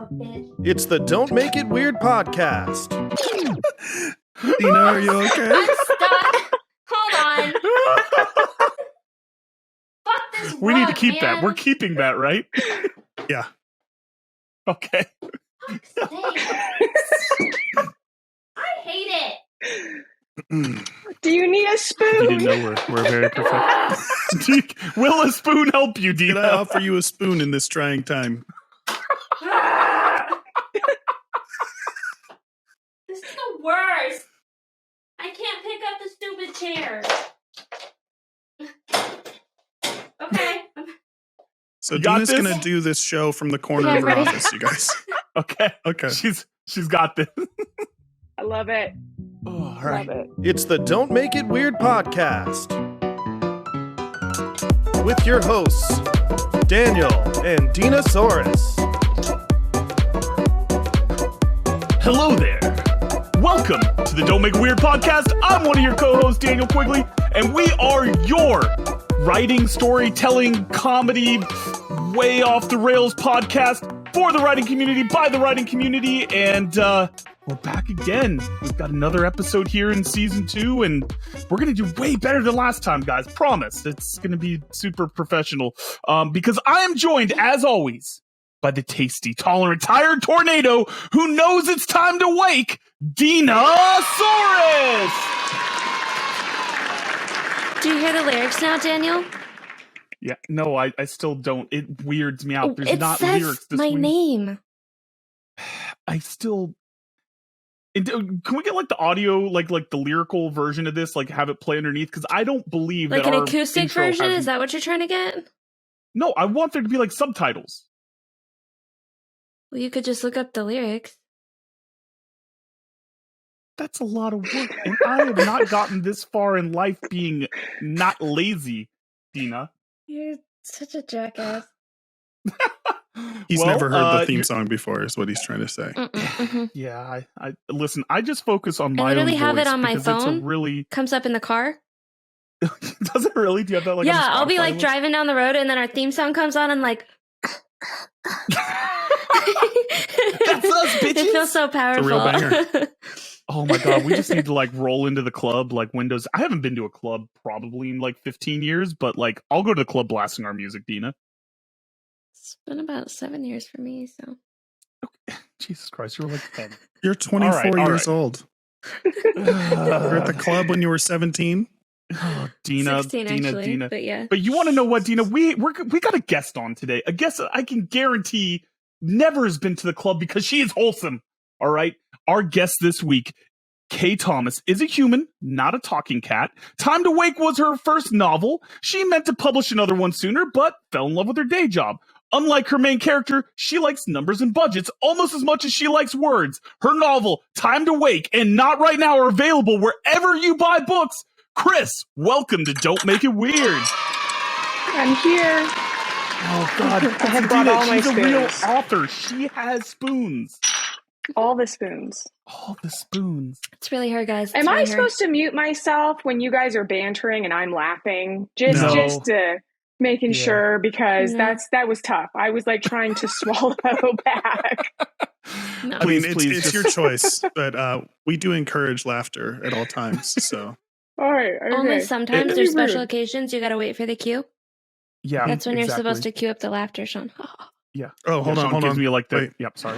a bitch. It's the Don't Make It Weird podcast. Dina, are you okay? I'm stuck. Hold on. Fuck this We need to rug, keep that. man. We're keeping that, right? Yeah. Okay. Fuck's sake. I hate it. Do you need a You spoon? didn't know we're very professional. Will a spoon help you, Did I Dina? offer you a spoon in this trying time? This is the worst. I can't pick up the stupid chair. Okay. So You got Dina's this? gonna do this show from the corner Okay, of her ready? office, you guys. Okay. Okay. She's got this. I love it. Oh, all right. Love it. It's the Don't Make It Weird podcast. With your hosts, Daniel and Dina Soros. Hello there. Welcome to the Don't Make It Weird podcast. I'm one of your co-hosts, Daniel Quigley, and we are your writing, storytelling, comedy, way off the rails podcast for the writing community, by the writing community, and we're back again. We've got another episode here in season 2, and we're going to do way better than last time, guys. Promise. It's going to be super professional, because I am joined, as always, by the tasty, tolerant, tired tornado who knows it's time to wake, Dina Soros! Do you hear the lyrics now, Daniel? Yeah, no, I still don't. It weirds me out. There's It not says lyrics this my week. name. I still... Can we get like the audio, like the lyrical version of this, like have it play underneath? Because I don't believe Like that an our acoustic intro version? has- Is that what you're trying to get? No, I want there to be like subtitles. Well, you could just look up the lyrics. That's a lot of work, and I have not gotten this far in life being not lazy, Dina. You're such a jackass. He's Well, never heard the theme you're- song before, is what he's trying to say. Mhm. Yeah, I listen. I just focus on I my literally own have it voice on my because it's a phone. really Comes up in the car. does it really? Do you have that? Like, on yeah, the I'll be Spotify like list? driving down the road and then our theme song comes on and like... That's us, bitches! It feels so powerful. real banger. Oh my god, we just need to like roll into the club like Windows. I haven't been to a club probably in like 15 years, but like I'll go to the club blasting our music, Dina. It's been about 7 years for me, so... Jesus Christ, you were like 10. You're 24 All right. years old. You were at the club when you were 17. Oh, Dina, 16 Dina, actually, Dina. but yeah. But you want to know what, Dina? We got a guest on today. A guest that I can guarantee never has been to the club because she is wholesome. All right. Our guest this week, Kay Thomas, is a human, not a talking cat. Time to Wake was her first novel. She meant to publish another one sooner, but fell in love with her day job. Unlike her main character, she likes numbers and budgets almost as much as she likes words. Her novel, Time to Wake and Not Right Now, are available wherever you buy books. Krys, welcome to Don't Make It Weird. I'm here. Oh, God. I have brought all my She's a real spoons. author. She has spoons. All the spoons. All the spoons. It's really her, guys. Am It's I really her. supposed to mute myself when you guys are bantering and I'm laughing? Just No. making Yeah. sure, because No. that was tough. I was like trying to swallow back. No. I mean, Please, please, it's just- your choice, but we do encourage laughter at all times. So All right. Okay. Only sometimes Don't there's be special rude. occasions you gotta wait for the cue. Yeah, That's when you're exactly. supposed to cue up the laughter, Sean. Yeah. Oh, hold Yeah, on, Sean hold gives on. me like the. Wait. Yep, sorry.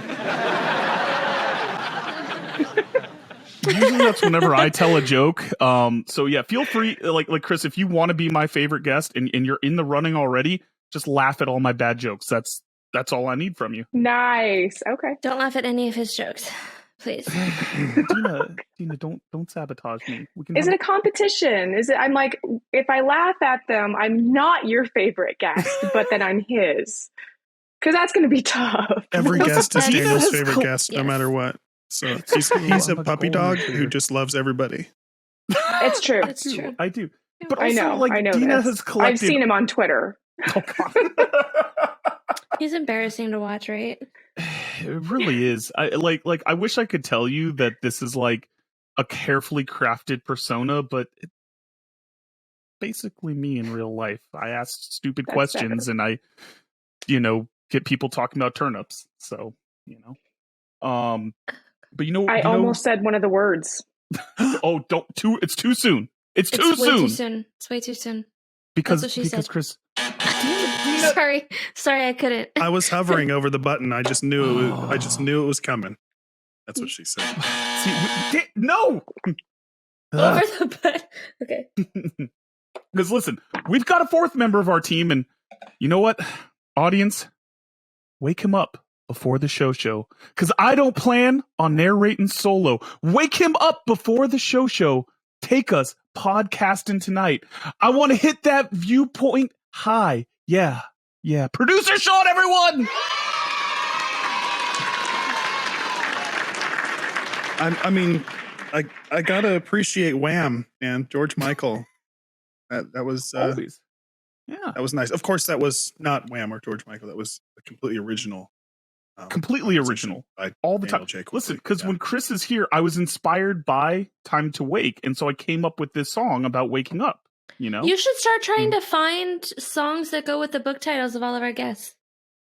Usually that's whenever I tell a joke. So yeah, feel free, like Krys, if you want to be my favorite guest and you're in the running already, just laugh at all my bad jokes. That's all I need from you. Nice. Okay. Don't laugh at any of his jokes, please. Dina, don't sabotage me. We can Is it a competition? Is it? I'm like, if I laugh at them, I'm not your favorite guest, but then I'm his. Because that's going to be tough. every guest is Dina Daniel's has favorite co- guest, no Yes. matter what. So he's I'm a a puppy golden dog retriever. who just loves everybody. It's true. That's true. I do. Yeah. But I also, know. like, I know Dina this. has collected. I've seen him on Twitter. Oh, God. He's embarrassing to watch, right? It really is. I wish I could tell you that this is like a carefully crafted persona, but it's basically me in real life. I ask stupid That's questions and I, get people talking about turnips. So But you know, I almost said one of the words. Oh, it's too soon. It's too way soon. too soon. It's way too soon. Because That's what she said. Chris. Sorry, I couldn't. I was hovering over the button. I just knew it was coming. That's what she said. See, no. Over the butt. Okay. Because listen, we've got a fourth member of our team, and you know what, audience, wake him up before the show. Because I don't plan on narrating solo. Wake him up before the show. Take us podcasting tonight. I want to hit that viewpoint high. Yeah. Producer Sean, everyone. I mean, I gotta appreciate Wham and George Michael. That was Always. Yeah. That was nice. Of course, that was not Wham or George Michael. That was a completely original. Completely original. All the time. Listen, because when Chris is here, I was inspired by Time to Wake, and so I came up with this song about waking up. You should start trying to find songs that go with the book titles of all of our guests.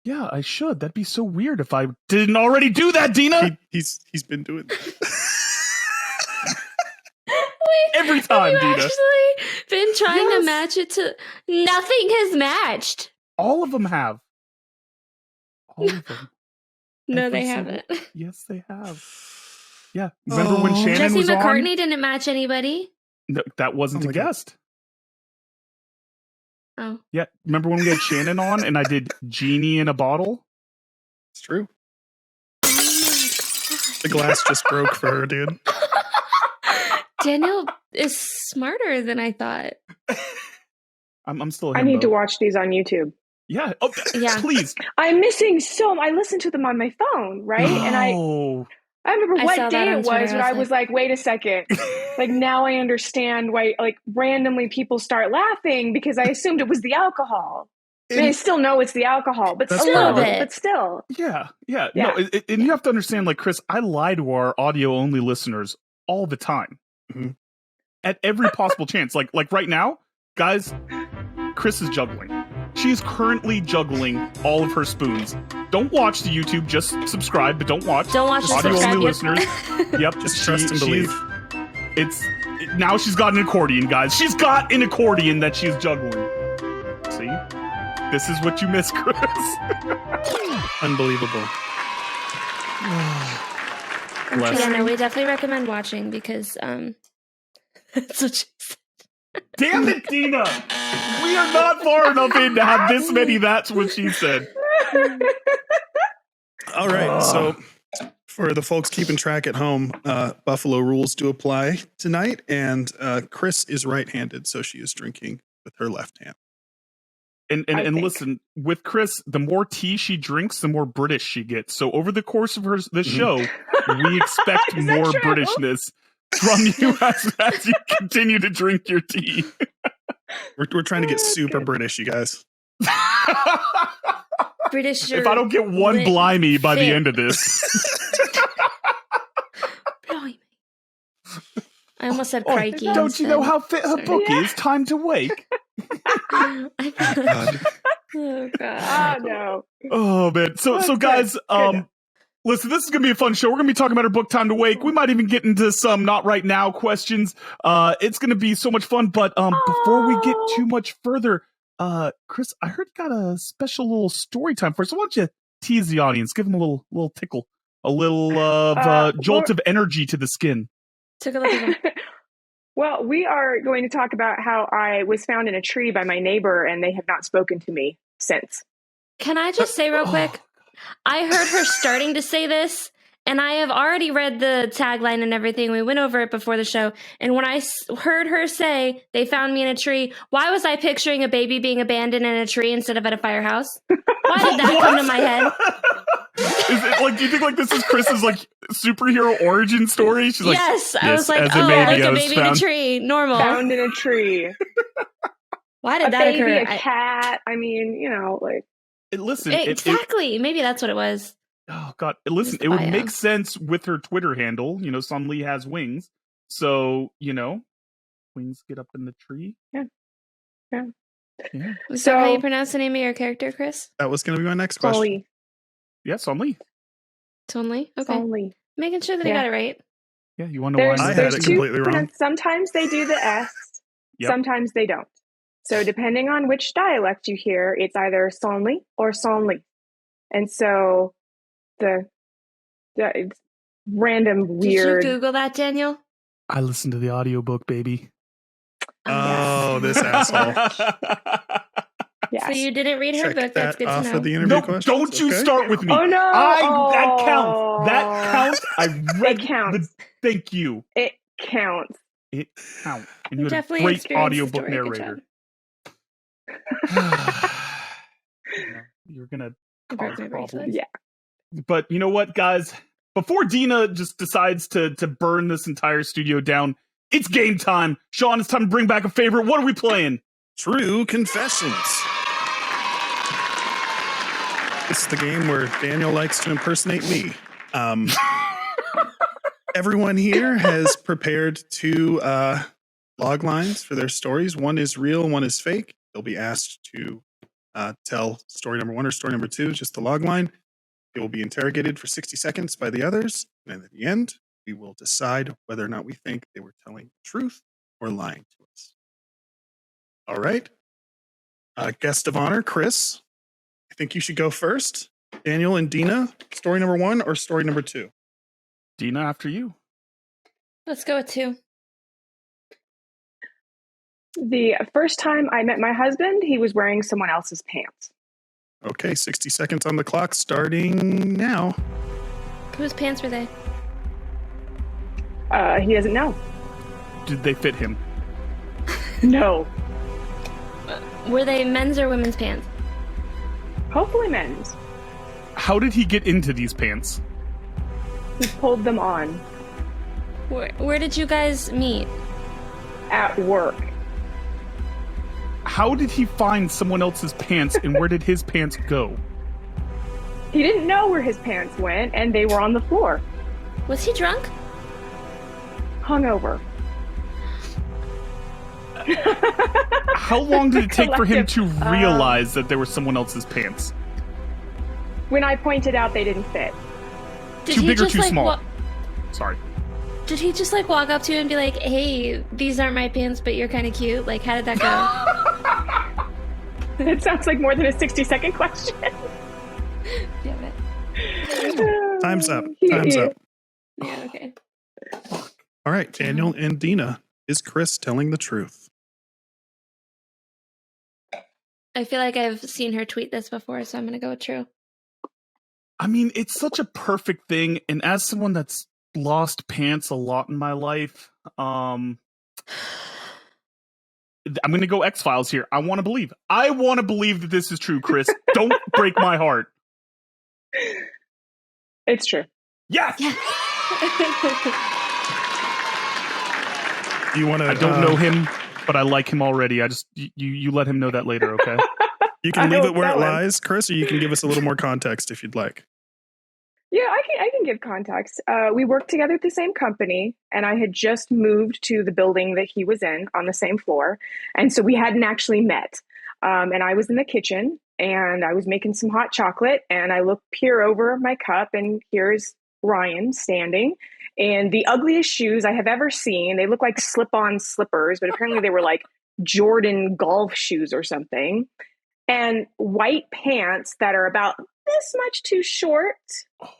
Yeah, I should. That'd be so weird if I didn't already do that, Dina. He's been doing that. Every time, have you Dina. actually been trying to match it to... Nothing has matched. All of them have. All of them. No, Every they single- haven't. Yes, they have. Yeah. Remember when Shannon Jesse was McCartney on? didn't match anybody. No, that wasn't a guest. Oh. Yeah. Remember when we had Shannon on and I did Genie in a Bottle? It's true. Oh my God. The glass just broke for her, dude. Daniel is smarter than I thought. I'm still a I need himbo. to watch these on YouTube. Yeah. Oh, Yeah. Please. I'm missing I listened to them on my phone, right? And I remember I saw what that day on it Twitter. was when I was like, wait a second. Like, now I understand why, like, randomly people start laughing because I assumed it was the alcohol. I mean, I still know it's the alcohol, but That's still, part of it. but still. Yeah. Yeah. No, and you have to understand, like, Chris, I lie to our audio-only listeners all the time. Mm-hmm. At every possible chance. Like right now, guys, Chris is juggling. She's currently juggling all of her spoons. Don't watch the YouTube, just subscribe, but don't watch. Don't watch Just and audio-only subscribe. listeners. Yep. Just trust and believe. Now she's got an accordion, guys. She's got an accordion that she's juggling. See? This is what you miss, Chris. Unbelievable. Yeah, no, we definitely recommend watching because that's what she said. Damn it, Dina! We are not far enough in to have this many that's what she said. All right, so for the folks keeping track at home, Buffalo rules do apply tonight, and Chris is right-handed, so she is drinking with her left hand. And listen, with Chris, the more tea she drinks, the more British she gets. So over the course of the show, we expect more true? Britishness from you as you continue to drink your tea. We're trying to get super British, you guys. British. If I don't get one blimey by the end of this. Blimey. I almost said crikey. Don't you know how fit her book is? Time to wake. Oh, God. Oh, no. Oh, man. So guys, listen, this is going to be a fun show. We're going to be talking about our book, Time to Wake. We might even get into some not right now questions. It's going to be so much fun. But before we get too much further, Chris, I heard you got a special little story time for us. So why don't you tease the audience? Give them a little tickle, a little jolt of energy to the skin. Took a look at him. Well, we are going to talk about how I was found in a tree by my neighbor and they have not spoken to me since. Can I just say real quick? I heard her starting to say this, and I have already read the tagline and everything. We went over it before the show. And when I heard her say, they found me in a tree, why was I picturing a baby being abandoned in a tree instead of at a firehouse? Why did that come to my head? Is it like, do you think like this is Chris's like superhero origin story? She's like, yes, I was like, as a oh, baby, like I a was baby in a tree, normal. Found in a tree. Why did A that baby, occur? a cat. I mean, you know, like. Listen, exactly. Maybe that's what it was. Oh God! Listen, it would make sense with her Twitter handle. You know, Sun Lee has wings, so wings get up in the tree. Yeah. Is that how you pronounce the name of your character, Chris? That was going to be my next question. Polly. Yeah, Sun Lee. It's only? Okay. Only. Making sure that I got it right. Yeah, you want to know why? I had There's it two completely wrong. Sometimes they do the S, Yep. sometimes they don't. So depending on which dialect you hear, it's either sonly or sonly. And so it's random weird. Did you Google that, Daniel? I listened to the audiobook, baby. Oh, this asshole. Yes. So you didn't read her Check book. That's that good off to know. of the interview No, questions. don't you Okay. start with me. Oh, no. That counts. Oh. That counts. I read It counts. thank you. It counts. It counts. And you had Definitely a great experienced the audiobook story. Good narrator. You're gonna You broke cause my bracelet. problems. Yeah. But you know what, guys? Before Dina just decides to burn this entire studio down, it's game time. Sean, it's time to bring back a favorite. What are we playing? True Confessions. This is the game where Daniel likes to impersonate me. Everyone here has prepared two log lines for their stories. One is real, one is fake. They'll be asked to tell story number 1 or story number 2, just the log line. They will be interrogated for 60 seconds by the others. And at the end, we will decide whether or not we think they were telling the truth or lying to us. All right. Guest of honor, Krys. I think you should go first. Daniel and Dina, story number 1 or story number 2? Dina, after you. Let's go with 2. The first time I met my husband, he was wearing someone else's pants. Okay, 60 seconds on the clock starting now. Whose pants were they? He doesn't know. Did they fit him? No. Were they men's or women's pants? Hopefully men's. How did he get into these pants? He pulled them on Where did you guys meet? at work. How did he find someone else's pants, and where did his pants go? He didn't know where his pants went, and they were on the floor, Was he drunk? hungover. How long did it take for him to Collective, realize that there were someone else's pants? When I pointed out they didn't fit. Did Too he big or just too like small? Sorry. Did he just like walk up to you and be like, "Hey, these aren't my pants, but you're kind of cute"? Like, how did that go? That sounds like more than a 60-second question. Damn it. Time's up. Time's up. Yeah. Okay. All right, Daniel and Dina. Is Krys telling the truth? I feel like I've seen her tweet this before, so I'm gonna go with true. I mean, it's such a perfect thing, and as someone that's lost pants a lot in my life, I'm gonna go X-Files here. I want to believe that this is true, Krys. Don't break my heart. It's true. Yes! Yeah. You want to? I don't know him, but I like him already. I just, you let him know that later, okay? You can leave it where it Tell him. lies, Krys, or you can give us a little more context if you'd like. Yeah, I can give context. We worked together at the same company, and I had just moved to the building that he was in on the same floor. And so we hadn't actually met. And I was in the kitchen, and I was making some hot chocolate, and I peer over my cup, and here's Ryan standing in the ugliest shoes I have ever seen. They look like slip-on slippers, but apparently they were like Jordan golf shoes or something. And white pants that are about this much too short,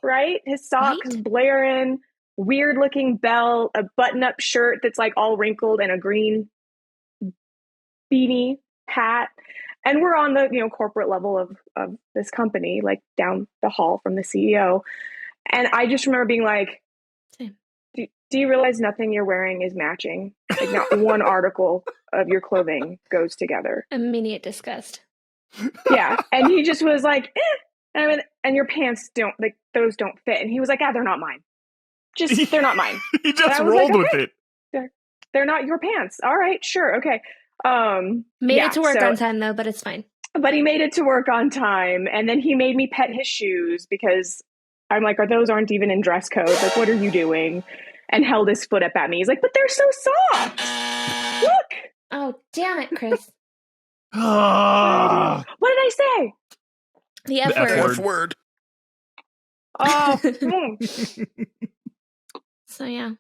right? His socks White? blaring, weird looking belt, a button-up shirt that's like all wrinkled, and a green beanie hat. And we're on the corporate level of this company, like down the hall from the CEO. And I just remember being like, Same. do you realize nothing you're wearing is matching? Like not one article of your clothing goes together. Immediate disgust. Yeah. And he just was like, and your pants those don't fit. And he was like, they're not mine. They're not mine. He just And I was rolled like, with okay. it. They're not your pants. All right, sure. Okay. Made Yeah, it to work so- on time though, but it's fine. But he made it to work on time. And then he made me pet his shoes because I'm like, those aren't even in dress code. Like, what are you doing? And held his foot up at me. He's like, but they're so soft. Look. Oh, damn it, Krys. Ah. What did I say? The F The F word. word. F word. Oh, So yeah.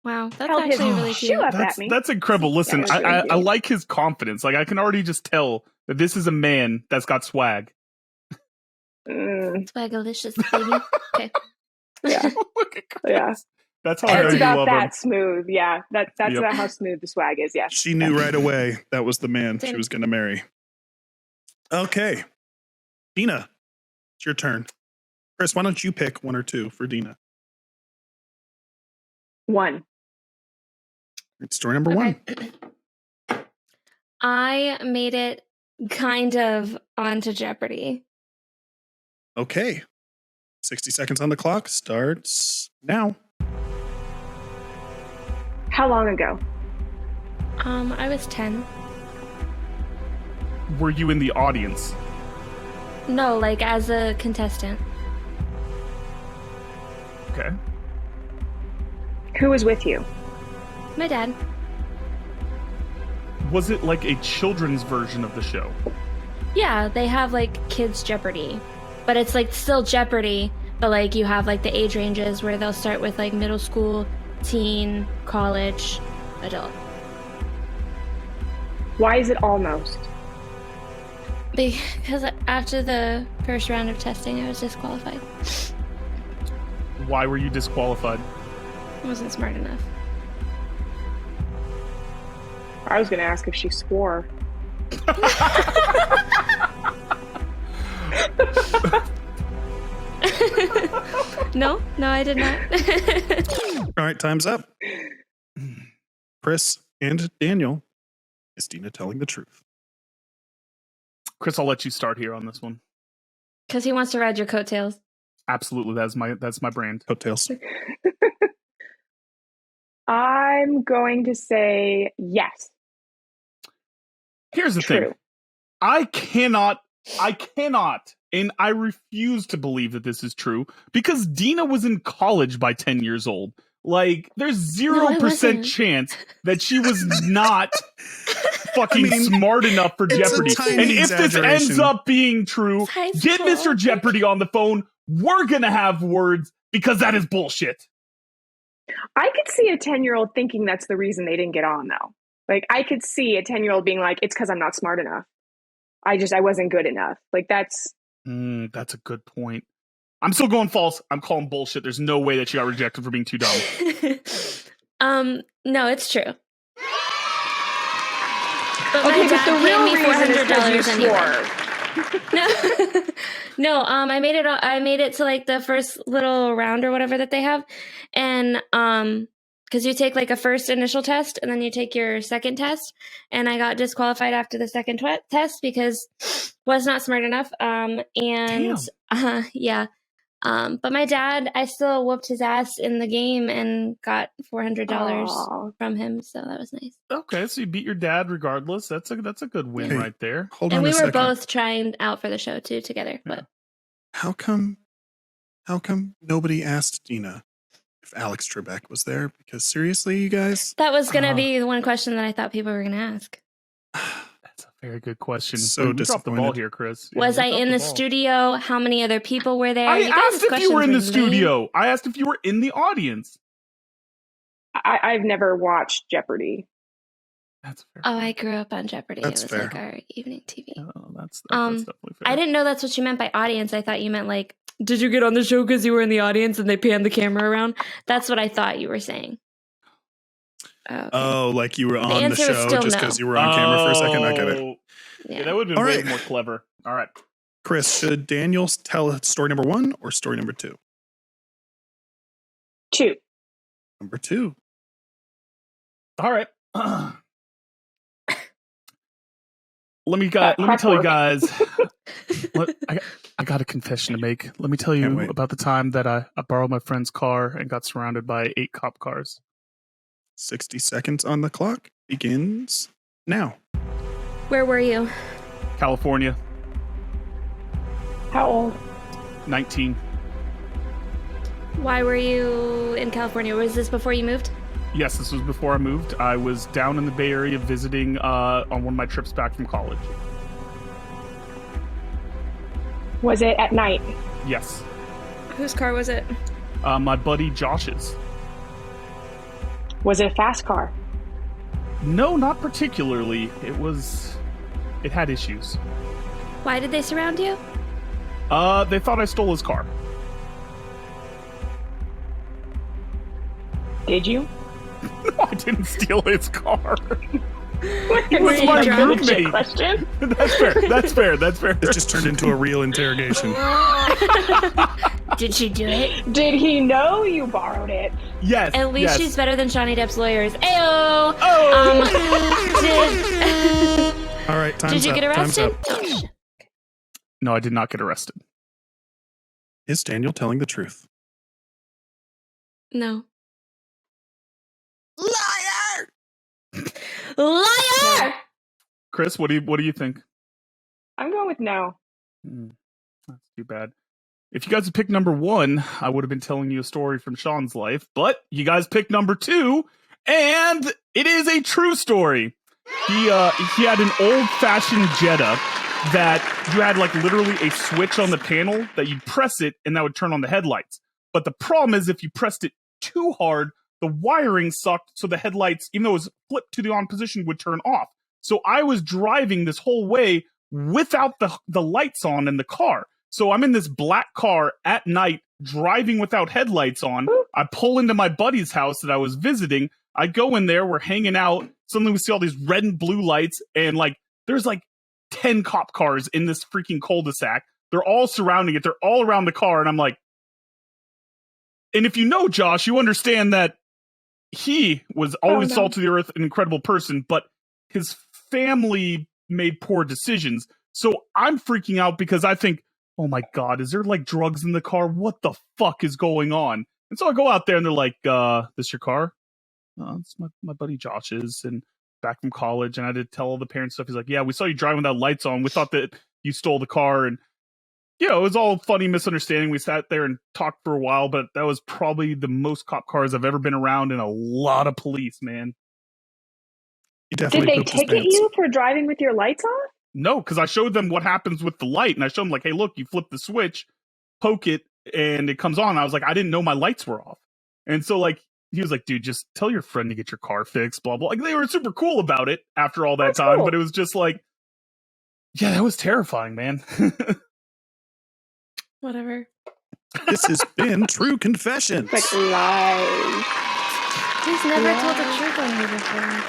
Wow, that's held his actually really shoe cute. up at me. That's incredible. Listen, Yeah, it was really I cute. like his confidence. Like I can already just tell that this is a man that's got swag. Swagalicious, baby. Okay. Yeah, Look at Chris. yeah. That's how I know It's you about love that him. smooth. Yeah, that's Yep. about how smooth the swag is. Yes. She knew right away that was the man she Same. was going to marry. Okay. Dina, it's your turn. Chris, why don't you pick one or two for Dina? One. It's story number one. I made it kind of onto Jeopardy. Okay. 60 seconds on the clock starts now. How long ago? I was 10. Were you in the audience? No, like as a contestant. Okay. Who was with you? My dad. Was it like a children's version of the show? Yeah, they have like kids Jeopardy. But it's like still Jeopardy, but like you have like the age ranges where they'll start with like middle school, teen, college, adult. Why is it almost? Because after the first round of testing, I was disqualified. Why were you disqualified? I wasn't smart enough. I was going to ask if she swore. No, I did not. All right, time's up. Chris and Daniel, is Dina telling the truth? Chris, I'll let you start here on this one. Because he wants to ride your coattails. Absolutely, that's my brand. Coattails. I'm going to say yes. Here's the True. thing. I cannot, and I refuse to believe that this is true because Dina was in college by 10 years old. Like, there's 0% wasn't. chance that she was not fucking smart enough for it's a Jeopardy. tiny And if this exaggeration. ends up being true, It's high get school. Mr. Jeopardy on the phone. We're gonna have words because that is bullshit. I could see a 10-year-old thinking that's the reason they didn't get on, though. Like, I could see a 10-year-old being like, it's because I'm not smart enough. I wasn't good enough. Like, that's... That's a good point. I'm still going false. I'm calling bullshit. There's no way that she got rejected for being too dumb. No, it's true. But Okay, my but dad the real paid me reason is because you $400 anyway. swore. No, I made it to like the first little round or whatever that they have, and because you take like a first initial test and then you take your second test, and I got disqualified after the second test because was not smart enough. Yeah. But my dad, I still whooped his ass in the game and got $400 Aw. from him, so that was nice. Okay, so you beat your dad regardless. That's a good win Hey. right there. Hold And on we a were second. both trying out for the show too together. But How come nobody asked Dina if Alex Trebek was there? Because seriously, you guys, that was gonna be the one question that I thought people were gonna ask. That's a very good question. So We dropped the ball disappointed. here, Chris. Yeah, Was we I dropped in the ball. studio? How many other people were there? I You guys' asked if you were in the questions were lame. studio. I asked if you were in the audience. I've never watched Jeopardy. That's fair. Oh, I grew up on Jeopardy. That's it was fair. like our evening TV. Oh, that's Um, definitely fair. I didn't know that's what you meant by audience. I thought you meant like, did you get on the show because you were in the audience and they panned the camera around? That's what I thought you were saying. Okay. oh, like you were on the answer is show still just no. because you were on camera for a second. I get it. Oh, Yeah. Yeah, that would have been All way right. more clever. All right. Chris, should Daniel tell story number one or story number two? 2. Number two. All right. Let me tell you guys. I got a confession to make. Let me tell Can't you wait. about the time that I borrowed my friend's car and got surrounded by 8 cop cars. 60 seconds on the clock begins now. Where were you? California, How old? 19. Why were you in California? Was this before you moved? Yes, this was before I moved. I was down in the Bay Area visiting on one of my trips back from college. Was it at night? Yes. Whose car was it? My buddy Josh's. Was it a fast car? No, not particularly. It had issues. Why did they surround you? They thought I stole his car. Did you? No, I didn't steal his car. He was my roommate. Question? That's fair. This just turned into a real interrogation. Did she do it? Did he know you borrowed it? Yes. At least yes. she's better than Johnny Depp's lawyers. Ayo! Oh! All right, time's Did you up. get Time's arrested? up. Oh, shit. No, I did not get arrested. Is Daniel telling the truth? No. Liar! Liar! Chris, what do you think? I'm going with no. That's too bad. If you guys had picked number 1, I would have been telling you a story from Sean's life, but you guys picked number 2, and it is a true story. He had an old-fashioned Jetta that you had like literally a switch on the panel that you'd press it and that would turn on the headlights. But the problem is if you pressed it too hard, the wiring sucked, so the headlights, even though it was flipped to the on position, would turn off. So I was driving this whole way without the lights on in the car. So I'm in this black car at night, driving without headlights on. I pull into my buddy's house that I was visiting. I go in there, we're hanging out. Suddenly we see all these red and blue lights, and like there's like 10 cop cars in this freaking cul-de-sac. They're all surrounding it. They're all around the car, and I'm like, and if you know Josh, you understand that he was always salt of the earth, an incredible person, but his family made poor decisions. So I'm freaking out because I think, oh my God, is there like drugs in the car? What the fuck is going on? And so I go out there and they're like, this your car? It's my buddy Josh's, and back from college. And I did tell all the parents stuff. He's like, yeah, we saw you driving without lights on. We thought that you stole the car. And you know, it was all funny misunderstanding. We sat there and talked for a while, but that was probably the most cop cars I've ever been around, and a lot of police, man. Did they ticket you for driving with your lights on? No, because I showed them what happens with the light, and I showed them like, hey, look, you flip the switch, poke it, and it comes on. I was like, I didn't know my lights were off. And so like, he was like, dude, just tell your friend to get your car fixed, blah, blah. Like, they were super cool about it after all that That's time, cool. but it was just like, yeah, that was terrifying, man. Whatever. This has been True Confessions. Like lies. He's never told the truth on here before.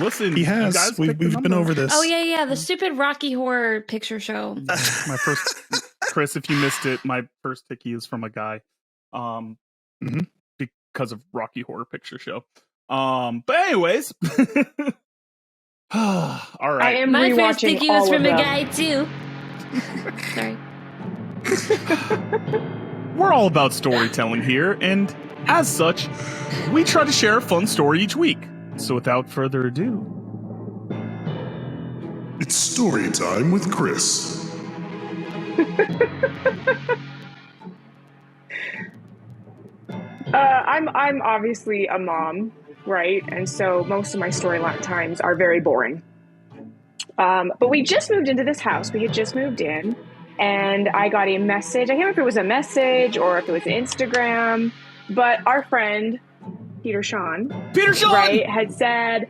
Listen, He you has. guys We've picked the been number. over this. Oh, yeah, the stupid Rocky Horror Picture Show. My first, Chris, if you missed it, my first hickey is from a guy, because of Rocky Horror Picture Show. But anyways, all right. I am My first rewatching hickey all was of from a them. guy, too. Sorry. We're all about storytelling here, and as such, we try to share a fun story each week. So without further ado, It's story time with Krys. I'm obviously a mom, right? And so most of my storyline times are very boring. But we just moved into this house. We had just moved in, and I got a message. I can't remember if it was a message or if it was Instagram, but our friend, Peter Sean, right, had said,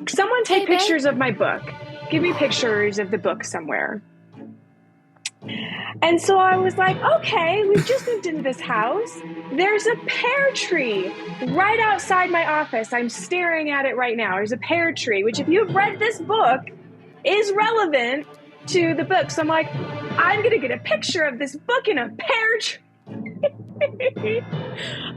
someone take pictures of my book. Give me pictures of the book somewhere. And so I was like, okay, we've just moved into this house. There's a pear tree right outside my office. I'm staring at it right now. There's a pear tree, which if you've read this book, is relevant to the book. So I'm like, I'm going to get a picture of this book in a pear tree.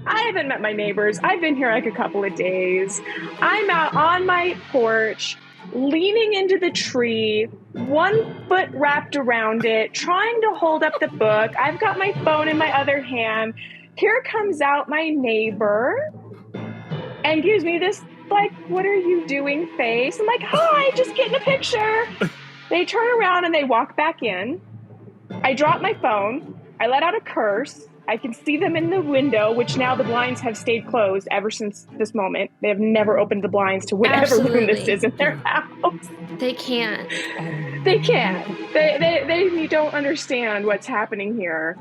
I haven't met my neighbors. I've been here like a couple of days. I'm out on my porch, leaning into the tree, 1 foot wrapped around it, trying to hold up the book. I've got my phone in my other hand. Here comes out my neighbor and gives me this, like, what are you doing face? I'm like, hi, just getting a picture. They turn around and they walk back in. I drop my phone. I let out a curse. I can see them in the window, which now the blinds have stayed closed ever since this moment. They have never opened the blinds to whatever room this is in their house. They can't. They can't. They don't understand what's happening here.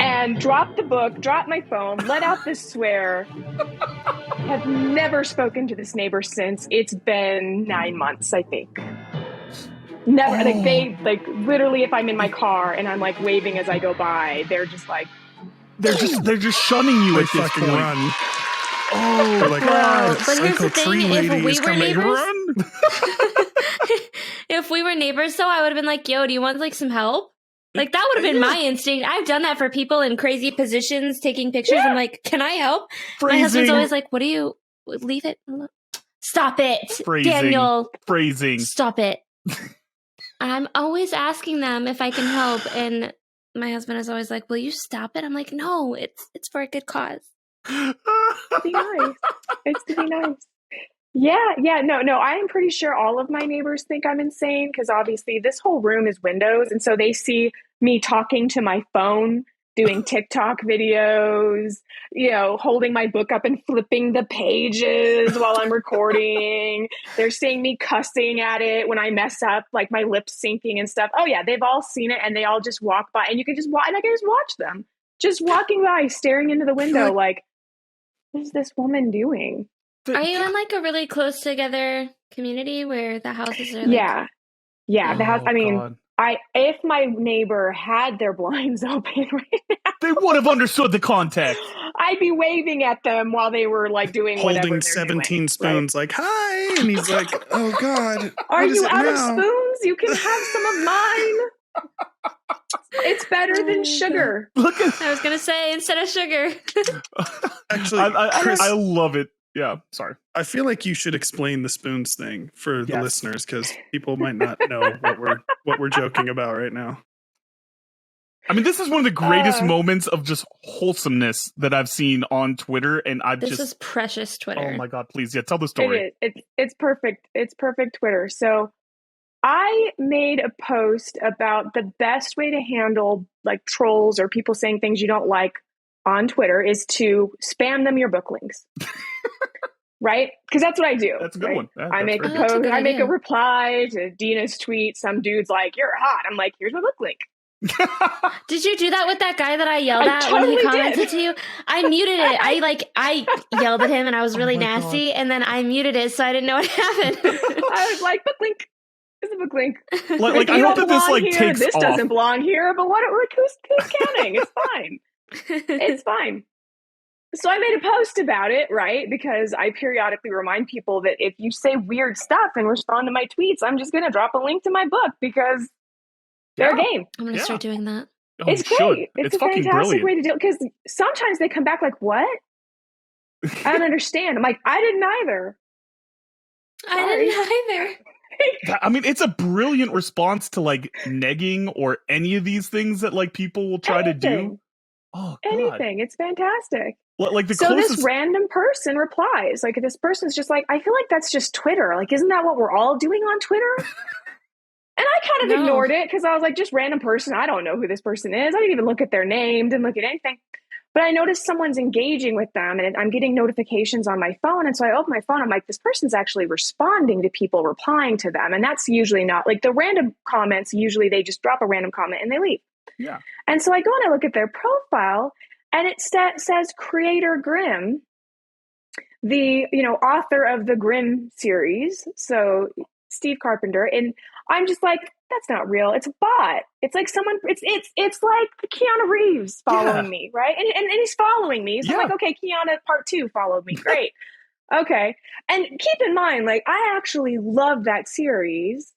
and dropped the book, dropped my phone, let out this swear. Have never spoken to this neighbor since. It's been 9 months, I think. Never. Like they literally, if I'm in my car and I'm like waving as I go by, they're just like they're just shunning you They at this fucking point. run. Oh, They're like, Well, "Ah, but here's Uncle the thing, Tree if Lady we is were coming." neighbors- Run! If we were neighbors, though, I would have been like, yo, do you want like some help? Like that would have been my instinct. I've done that for people in crazy positions, taking pictures. I'm like, can I help? My husband's Phrasing. always like, what do you, leave it alone. Stop it, Phrasing. Daniel. Phrasing. Stop it. I'm always asking them if I can help, and my husband is always like, will you stop it? I'm like, no, it's for a good cause. to be nice. It's to be nice. Yeah, no. I am pretty sure all of my neighbors think I'm insane because obviously this whole room is windows, and so they see me talking to my phone, doing TikTok videos, holding my book up and flipping the pages while I'm recording. They're seeing me cussing at it when I mess up, like my lips syncing and stuff. Oh yeah, they've all seen it, and they all just walk by, and you can just watch, and I can just watch them just walking by, staring into the window, like, what is this woman doing? Are you in like a really close together community where the houses are like... Yeah. The house. I mean, God. if my neighbor had their blinds open right now, They would have understood the context. I'd be waving at them while they were like doing whatever Holding they're 17 doing, spoons, like, hi! And he's like, oh God. Are what is you it out of now? spoons? You can have some of mine. It's better than sugar. Look at I was going to say, instead of sugar. Actually, I Chris, love it. Yeah, sorry. I feel like you should explain the spoons thing for the Yes. listeners because people might not know what we're joking about right now. I mean, this is one of the greatest moments of just wholesomeness that I've seen on Twitter, and I've This just... is precious Twitter. Oh my God, please, tell the story. It's perfect. It's perfect Twitter. So I made a post about the best way to handle like trolls or people saying things you don't like on Twitter is to spam them your book links. Right? Because that's what I do. That's a good one. I make a good. That's a post, good I make a idea. reply to Dina's tweet. Some dude's like, "You're hot." I'm like, "Here's my book link." Did you do that with that guy that I yelled I at when he totally commented did. to you? I muted it. I yelled at him and I was really my nasty, and then I muted it so I didn't know what happened. I was like, "Book link." It's a book link. Like You I hope don't that this belong like here. takes This off. doesn't belong here. But what? Like, who's counting? It's fine. It's fine. So I made a post about it, right? Because I periodically remind people that if you say weird stuff and respond to my tweets, I'm just going to drop a link to my book because they're Yeah. game. I'm going to start doing that. Oh, It's you should. great. It's a fucking fantastic brilliant. way to do it because sometimes they come back like, "What? I don't understand." I'm like, "I didn't either." I didn't either. I mean, it's a brilliant response to like negging or any of these things that like people will try to do. Anything. Oh God. Anything. It's fantastic. Like the So closest. this random person replies, like this person's just like, "I feel like that's just Twitter. Like, isn't that what we're all doing on Twitter?" And I kind of No. ignored it because I was like, just random person. I don't know who this person is. I didn't even look at their name, didn't look at anything. But I noticed someone's engaging with them and I'm getting notifications on my phone. And so I open my phone. I'm like, this person's actually responding to people, replying to them. And that's usually not like the random comments. Usually they just drop a random comment and they leave. Yeah. And so I go and I look at their profile and it says Creator Grimm, the author of the Grimm series. So Steve Carpenter. And I'm just like, that's not real. It's a bot. It's like someone, it's like Keanu Reeves following me, right? And he's following me. So I'm like, okay, Keanu part 2 followed me. Great. Okay. And keep in mind, like, I actually love that series.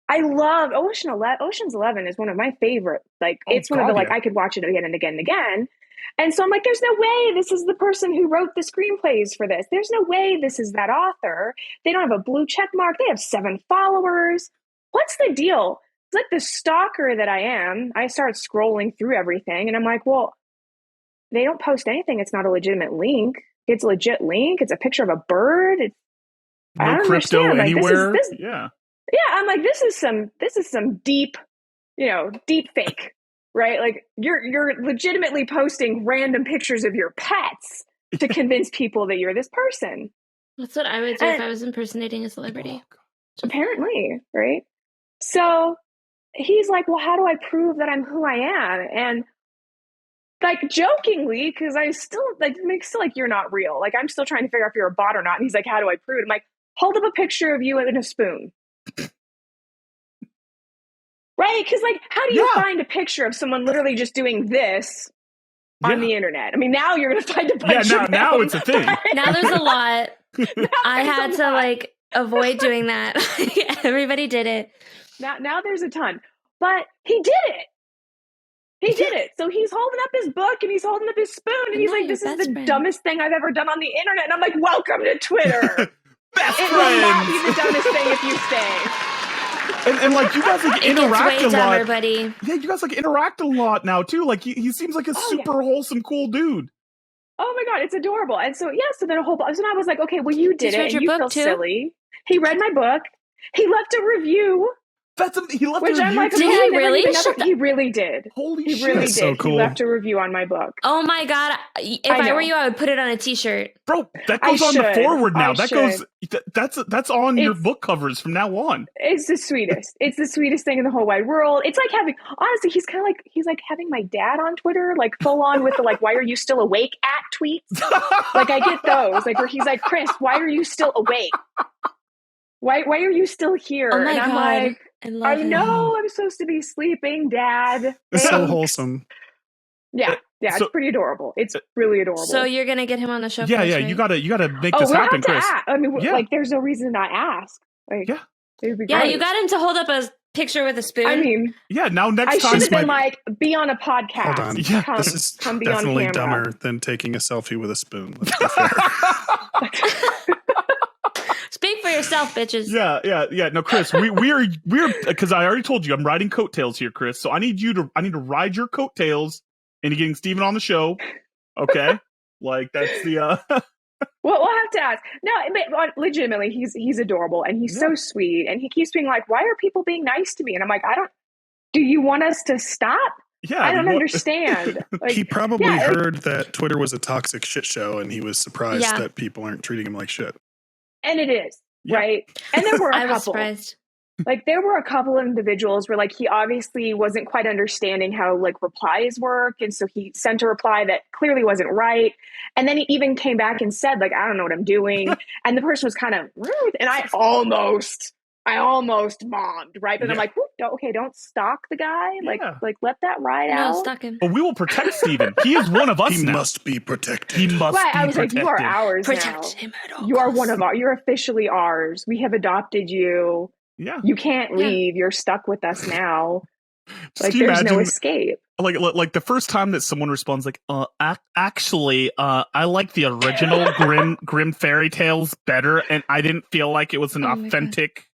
I love Ocean's 11 is one of my favorite. Like, it's one of the, like, I could watch it again and again and again. And so I'm like, there's no way this is the person who wrote the screenplays for this. There's no way this is that author. They don't have a blue check mark. They have 7 followers. What's the deal? It's like the stalker that I am. I start scrolling through everything and I'm like, well, they don't post anything. It's not a legitimate link. It's a legit link. It's a picture of a bird. I No don't crypto understand. Like, anywhere. Yeah, I'm like, this is some deep, deep fake, right? Like you're legitimately posting random pictures of your pets to convince people that you're this person. That's what I would do if I was impersonating a celebrity. Apparently, right? So he's like, well, how do I prove that I'm who I am? And like jokingly, because I still like makes it like you're not real. Like I'm still trying to figure out if you're a bot or not. And he's like, how do I prove it? I'm like, hold up a picture of you in a spoon. Right? Because like, how do you find a picture of someone literally just doing this on the internet? I mean, now you're going to find a bunch of now it's a thing. Now there's a lot. I had to like avoid doing that. Everybody did it. Now there's a ton. But he did it. He did it. So he's holding up his book and he's holding up his spoon and he's like, this is the dumbest thing I've ever done on the internet. And I'm like, welcome to Twitter. Best it friends. will not be the dumbest thing if you stay. And like you guys like interact a lot. Buddy. Yeah, you guys like interact a lot now too. Like he seems like a super wholesome, cool dude. Oh my God, it's adorable. And so so then so I was like, okay, well you did it and you feel silly. He read my book. He left a review. He left a review. I'm like, did he really? He really did. Holy shit. He really did. So cool. He left a review on my book. Oh my God. If I were you, I would put it on a t-shirt. Bro, that goes on the forward now. That's on your book covers from now on. It's the sweetest. It's the sweetest thing in the whole wide world. It's like honestly, he's like having my dad on Twitter, like full on with the like, why are you still awake at tweets? Like I get those, like where he's like, Chris, why are you still awake? Why are you still here? Oh my and I'm God. like, I know him. I'm supposed to be sleeping, Dad. It's so wholesome. Yeah, it's pretty adorable. It's really adorable. So you're gonna get him on the show? Yeah, first, yeah. right? You gotta make this happen, Chris. I mean, like, there's no reason to not ask. Like, yeah, it'd be yeah. great. You got him to hold up a picture with a spoon. I mean, yeah. Now next time, I should have been like, be on a podcast. Hold on. Yeah. This is come be definitely on camera. dumber than taking a selfie with a spoon. Let's be fair. Speak for yourself, bitches. Yeah. No, Chris, we're because I already told you I'm riding coattails here, Chris. So I need to ride your coattails into getting Steven on the show. Okay, like that's the. Well, we'll have to ask. No, but legitimately, he's adorable and he's so sweet. And he keeps being like, "Why are people being nice to me?" And I'm like, do you want us to stop? Yeah, I don't understand. Like, he probably heard that Twitter was a toxic shit show, and he was surprised that people aren't treating him like shit. And it is, right? And there were a I couple. was surprised. Like, there were a couple of individuals where, like, he obviously wasn't quite understanding how, like, replies work. And so he sent a reply that clearly wasn't right. And then he even came back and said, like, I don't know what I'm doing. And the person was kind of rude. And I almost bombed, right? But I'm like, don't stalk the guy. Like, let that ride out. No, stalk him. But we will protect Steven. He is one of us He now. must be protected. He must be I was protected. like, you are ours Protect now. him at all You are costs. one of our. You're officially ours. We have adopted you. Yeah. You can't leave. You're stuck with us now. Like, Can you there's no imagine, escape. like the first time that someone responds like, actually, I like the original Grim fairy tales better, and I didn't feel like it was an authentic.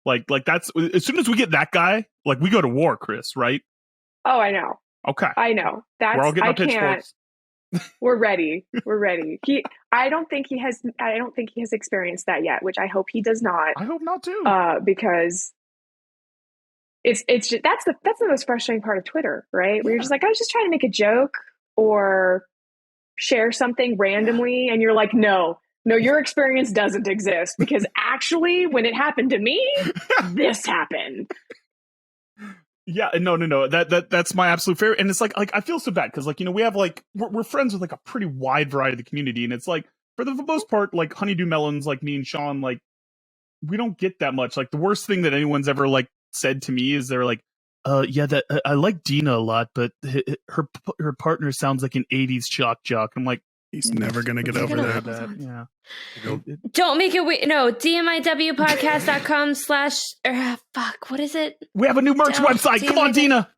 Like that's as soon as we get that guy, like we go to war, Chris, right? Oh, I know. Okay. I know. That's We're all getting I our can't. pitchforks. We're ready. We're ready. I don't think he has experienced that yet, which I hope he does not. I hope not too. Because it's just, that's the most frustrating part of Twitter, right? Where you're just like, I was just trying to make a joke or share something randomly, and you're like, no, your experience doesn't exist, because actually when it happened to me, this happened. Yeah, no. That's my absolute favorite. And it's like I feel so bad because, like, you know, we have like we're friends with like a pretty wide variety of the community, and it's like for the most part, like Honeydew Melons, like me and Sean, like we don't get that much. Like the worst thing that anyone's ever like said to me is they're like, that I like Dina a lot, but her partner sounds like an 80s shock jock. I'm like, he's never gonna get over that. Yeah. Don't make it weird. No, dmiwpodcast.com/ fuck, what is it? We have a new merch website. Come on, Dina.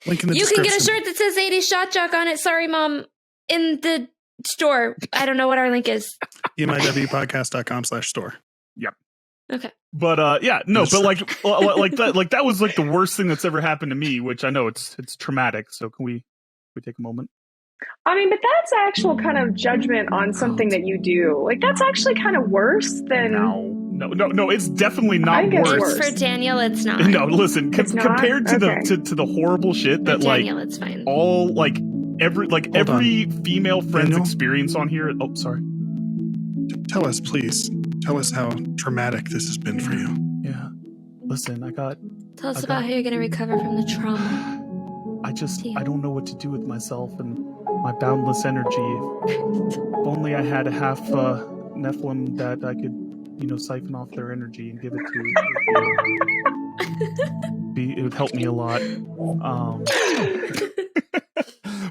Link in the You can description. get a shirt that says 80 Shot Jock on it. Sorry, Mom. In the store. I don't know what our link is. dmiwpodcast.com/store. Yep. Okay. But but like that was like the worst thing that's ever happened to me, which I know it's traumatic. So can we take a moment? I mean, but that's actual kind of judgment on something that you do. Like, that's actually kind of worse than... No, it's definitely not worse. For Daniel, it's not. No, listen, compared to the horrible shit that Daniel, it's fine. All like every female friend's experience on here. Oh, sorry. Tell us, please. Tell us how traumatic this has been for you. Yeah. Listen, Tell us about how you're going to recover from the trauma. I don't know what to do with myself and my boundless energy. If only I had a half Nephilim that I could, siphon off their energy and give it to. It would help me a lot.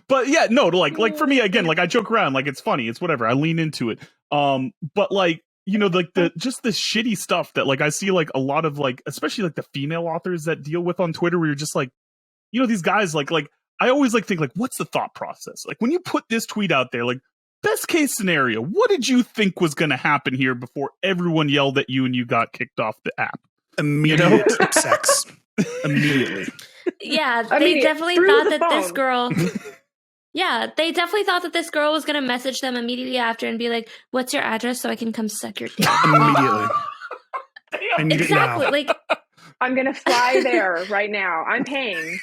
But yeah, no, like for me again, like I joke around, like it's funny, it's whatever. I lean into it. But like, like the shitty stuff that like I see like a lot of like, especially like the female authors that deal with on Twitter, where you're just like, these guys like I always like think like, what's the thought process? Like when you put this tweet out there, like best case scenario, what did you think was going to happen here before everyone yelled at you and you got kicked off the app? Immediate sex. Immediately. Yeah, they definitely thought that this girl. Yeah, they definitely thought that this girl was going to message them immediately after and be like, "What's your address so I can come suck your dick?" Immediately. I need Exactly. it now. Like, I'm gonna fly there right now. I'm paying.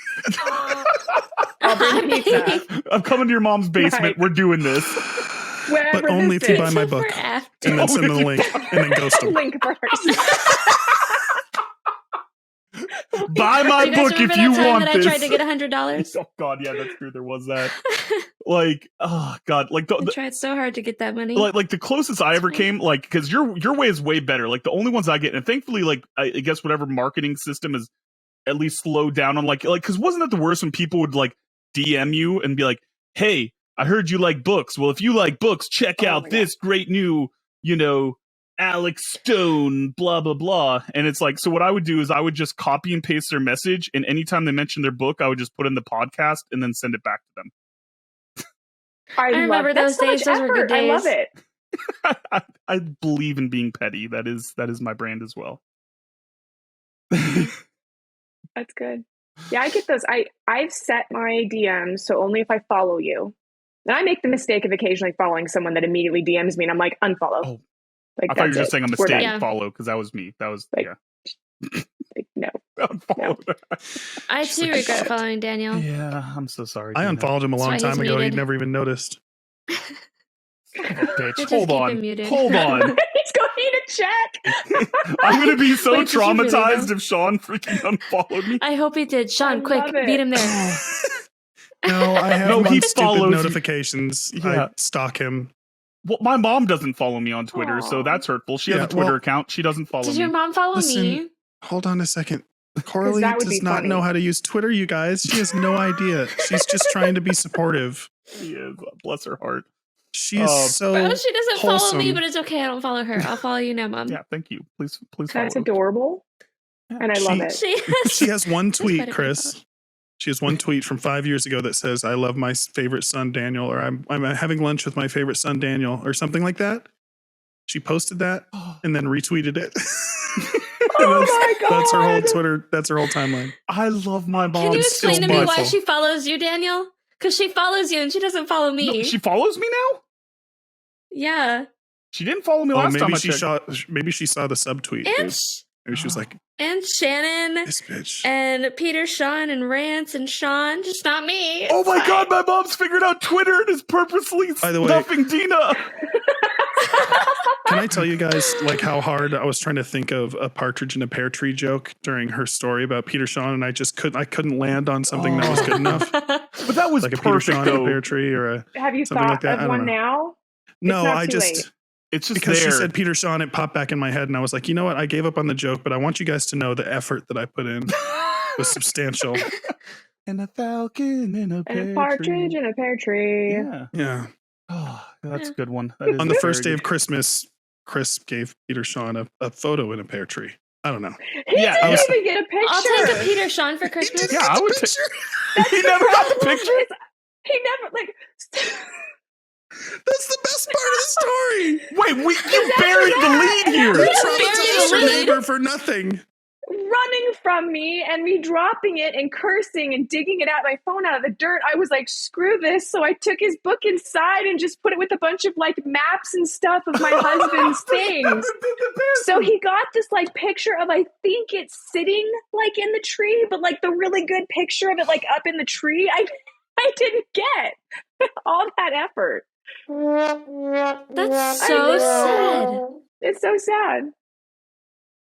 I'll bring pizza. I'm coming to your mom's basement. Right. We're doing this. Wherever But only this if you is. buy my book. for after. And then send them the link. And then ghost them. Link first. Buy my Do you guys book remember if you that time want that this. I tried to get $100? Oh god, yeah, that's true. There was that. Like, oh god, like I tried so hard to get that money. like the closest I ever came, like, because your way is way better. Like the only ones I get, and thankfully, like I guess whatever marketing system is at least slowed down on like because wasn't that the worst when people would like DM you and be like, "Hey, I heard you like books. Well, if you like books, check out this great new, Alex Stone, blah, blah, blah." And it's like, so what I would do is I would just copy and paste their message. And anytime they mention their book, I would just put in the podcast and then send it back to them. I remember those days. Those were good days. I love it. I believe in being petty. That is my brand as well. That's good. Yeah, I get those. I've set my DMs so only if I follow you. And I make the mistake of occasionally following someone that immediately DMs me and I'm like, unfollow. Oh. Like, I thought you were just saying a We're mistake done. follow because that was me. That was Like, yeah. Like, no. Unfollow. I too regret following Daniel. Yeah, I'm so sorry. I Dina. unfollowed him a long That's why time he's ago. He muted. never even noticed. Bitch, Just hold keep on. him muted. Hold on. He's going to check. I'm gonna be so Wait, did you really traumatized know? if Sean freaking unfollowed me. I hope he did. Sean, I quick, love it. beat him there. No, I have No, him he on stupid follows you. notifications. Yeah. I stalk him. Well, my mom doesn't follow me on Twitter, so Aw. that's hurtful. She has Yeah, a Twitter well- account. She doesn't follow Did me. your mom follow Listen, me? Hold on a second. Coralie that would does be not funny. know how to use Twitter, you guys. She has no idea. She's just trying to be supportive. She is. Bless her heart. She is so Well, she doesn't follow me, wholesome. but it's okay. I don't follow her. I'll follow you now, Mom. Yeah, thank you. Please follow. That's adorable. And I love it. She has one tweet, better than Chris. She has one tweet from 5 years ago that says, "I love my favorite son, Daniel," or I'm having lunch with my favorite son, Daniel," or something like that. She posted that and then retweeted it. Oh my God. That's her whole Twitter. That's her whole timeline. I love my mom. Can you It's explain to me why delightful. she follows you, Daniel? Because she follows you and she doesn't follow me. No, she follows me now? Yeah. She didn't follow me Oh, last time maybe I she checked. maybe she saw the subtweet. And, dude. Maybe she was like, and Shannon "This bitch." and Peter, Sean, and Rance and Sean. Just not me. Oh It's my fine. god, my mom's figured out Twitter and is purposely By the way- stuffing Dina. Can I tell you guys like how hard I was trying to think of a partridge in a pear tree joke during her story about Peter Sean, and I couldn't land on something that was good enough, But that was like a Peter perfect Sean in a though. pear tree or a Have you something thought like that. I of don't one know. now? No, not I too just late. It's just because there. she said Peter Sean, it popped back in my head, and I was like, you know what? I gave up on the joke, but I want you guys to know the effort that I put in was substantial. And a falcon in a pear And a partridge tree. in a pear tree. Yeah. Yeah. Oh, that's a good one. That is On the a first day very of Christmas, Chris gave Peter Sean a photo in a pear tree. I don't know. He Yeah, didn't I was- even get a picture. I'll take a Peter Sean for Christmas. Yeah, I would picture. He never got the picture? He never, like... That's the best part of the story. Wait, you buried the lead here. You Just bury traumatized the your lead. neighbor for nothing. running from me and me dropping it and cursing and digging it out my phone out of the dirt. I was like, screw this. So I took his book inside and just put it with a bunch of like maps and stuff of my husband's things. So he got this like picture of, I think it's sitting like in the tree, but like the really good picture of it like up in the tree. I didn't get all that effort. That's so sad. It's so sad.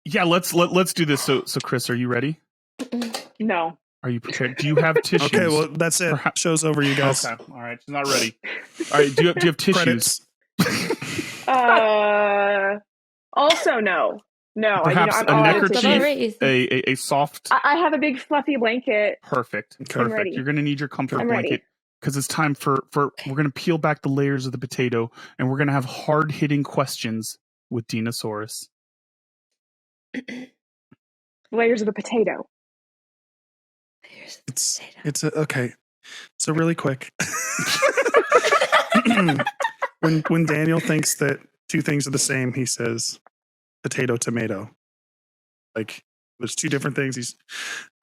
Yeah, let's do this. So Chris, are you ready? No. Are you prepared? Do you have tissues? Okay, well, that's it. Perhaps- Show's over, you guys. Okay, all right. She's not ready. All right, do you have tissues? Credits. Also, no. No, Perhaps I'm a all out of neckerchief, tissues. a soft. I have a big fluffy blanket. Perfect. Okay. Perfect. ready. You're gonna need your comfort I'm ready. blanket because it's time for we're gonna peel back the layers of the potato and we're gonna have hard hitting questions with Dinosaurus. Layers of the potato. It's okay. So really quick. when Daniel thinks that two things are the same, he says potato, tomato. Like there's two different things. He's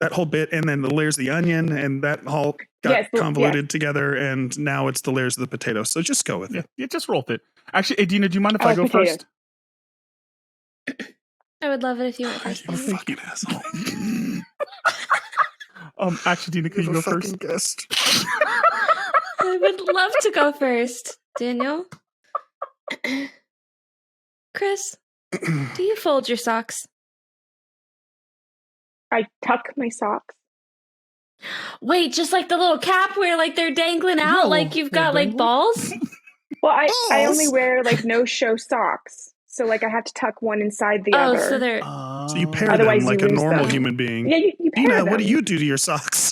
that whole bit, and then the layers of the onion, and that all got convoluted together, and now it's the layers of the potato. So just go with it. Yeah, just roll with it. Actually, Adina, do you mind if I go potato. first? I would love it if you went first. You fucking asshole. Actually, Dina, can you go Fucking first? guest. I would love to go first, Daniel. Chris, do you fold your socks? I tuck my socks. Wait, just like the little cap where like they're dangling out, No, like you've they're got like dangling. balls? Well, I only wear like no-show socks. So like I have to tuck one inside the other. Oh, so they're So you pair Otherwise them like you a lose normal them. human being. Yeah, you pair Dina, them. what do you do to your socks?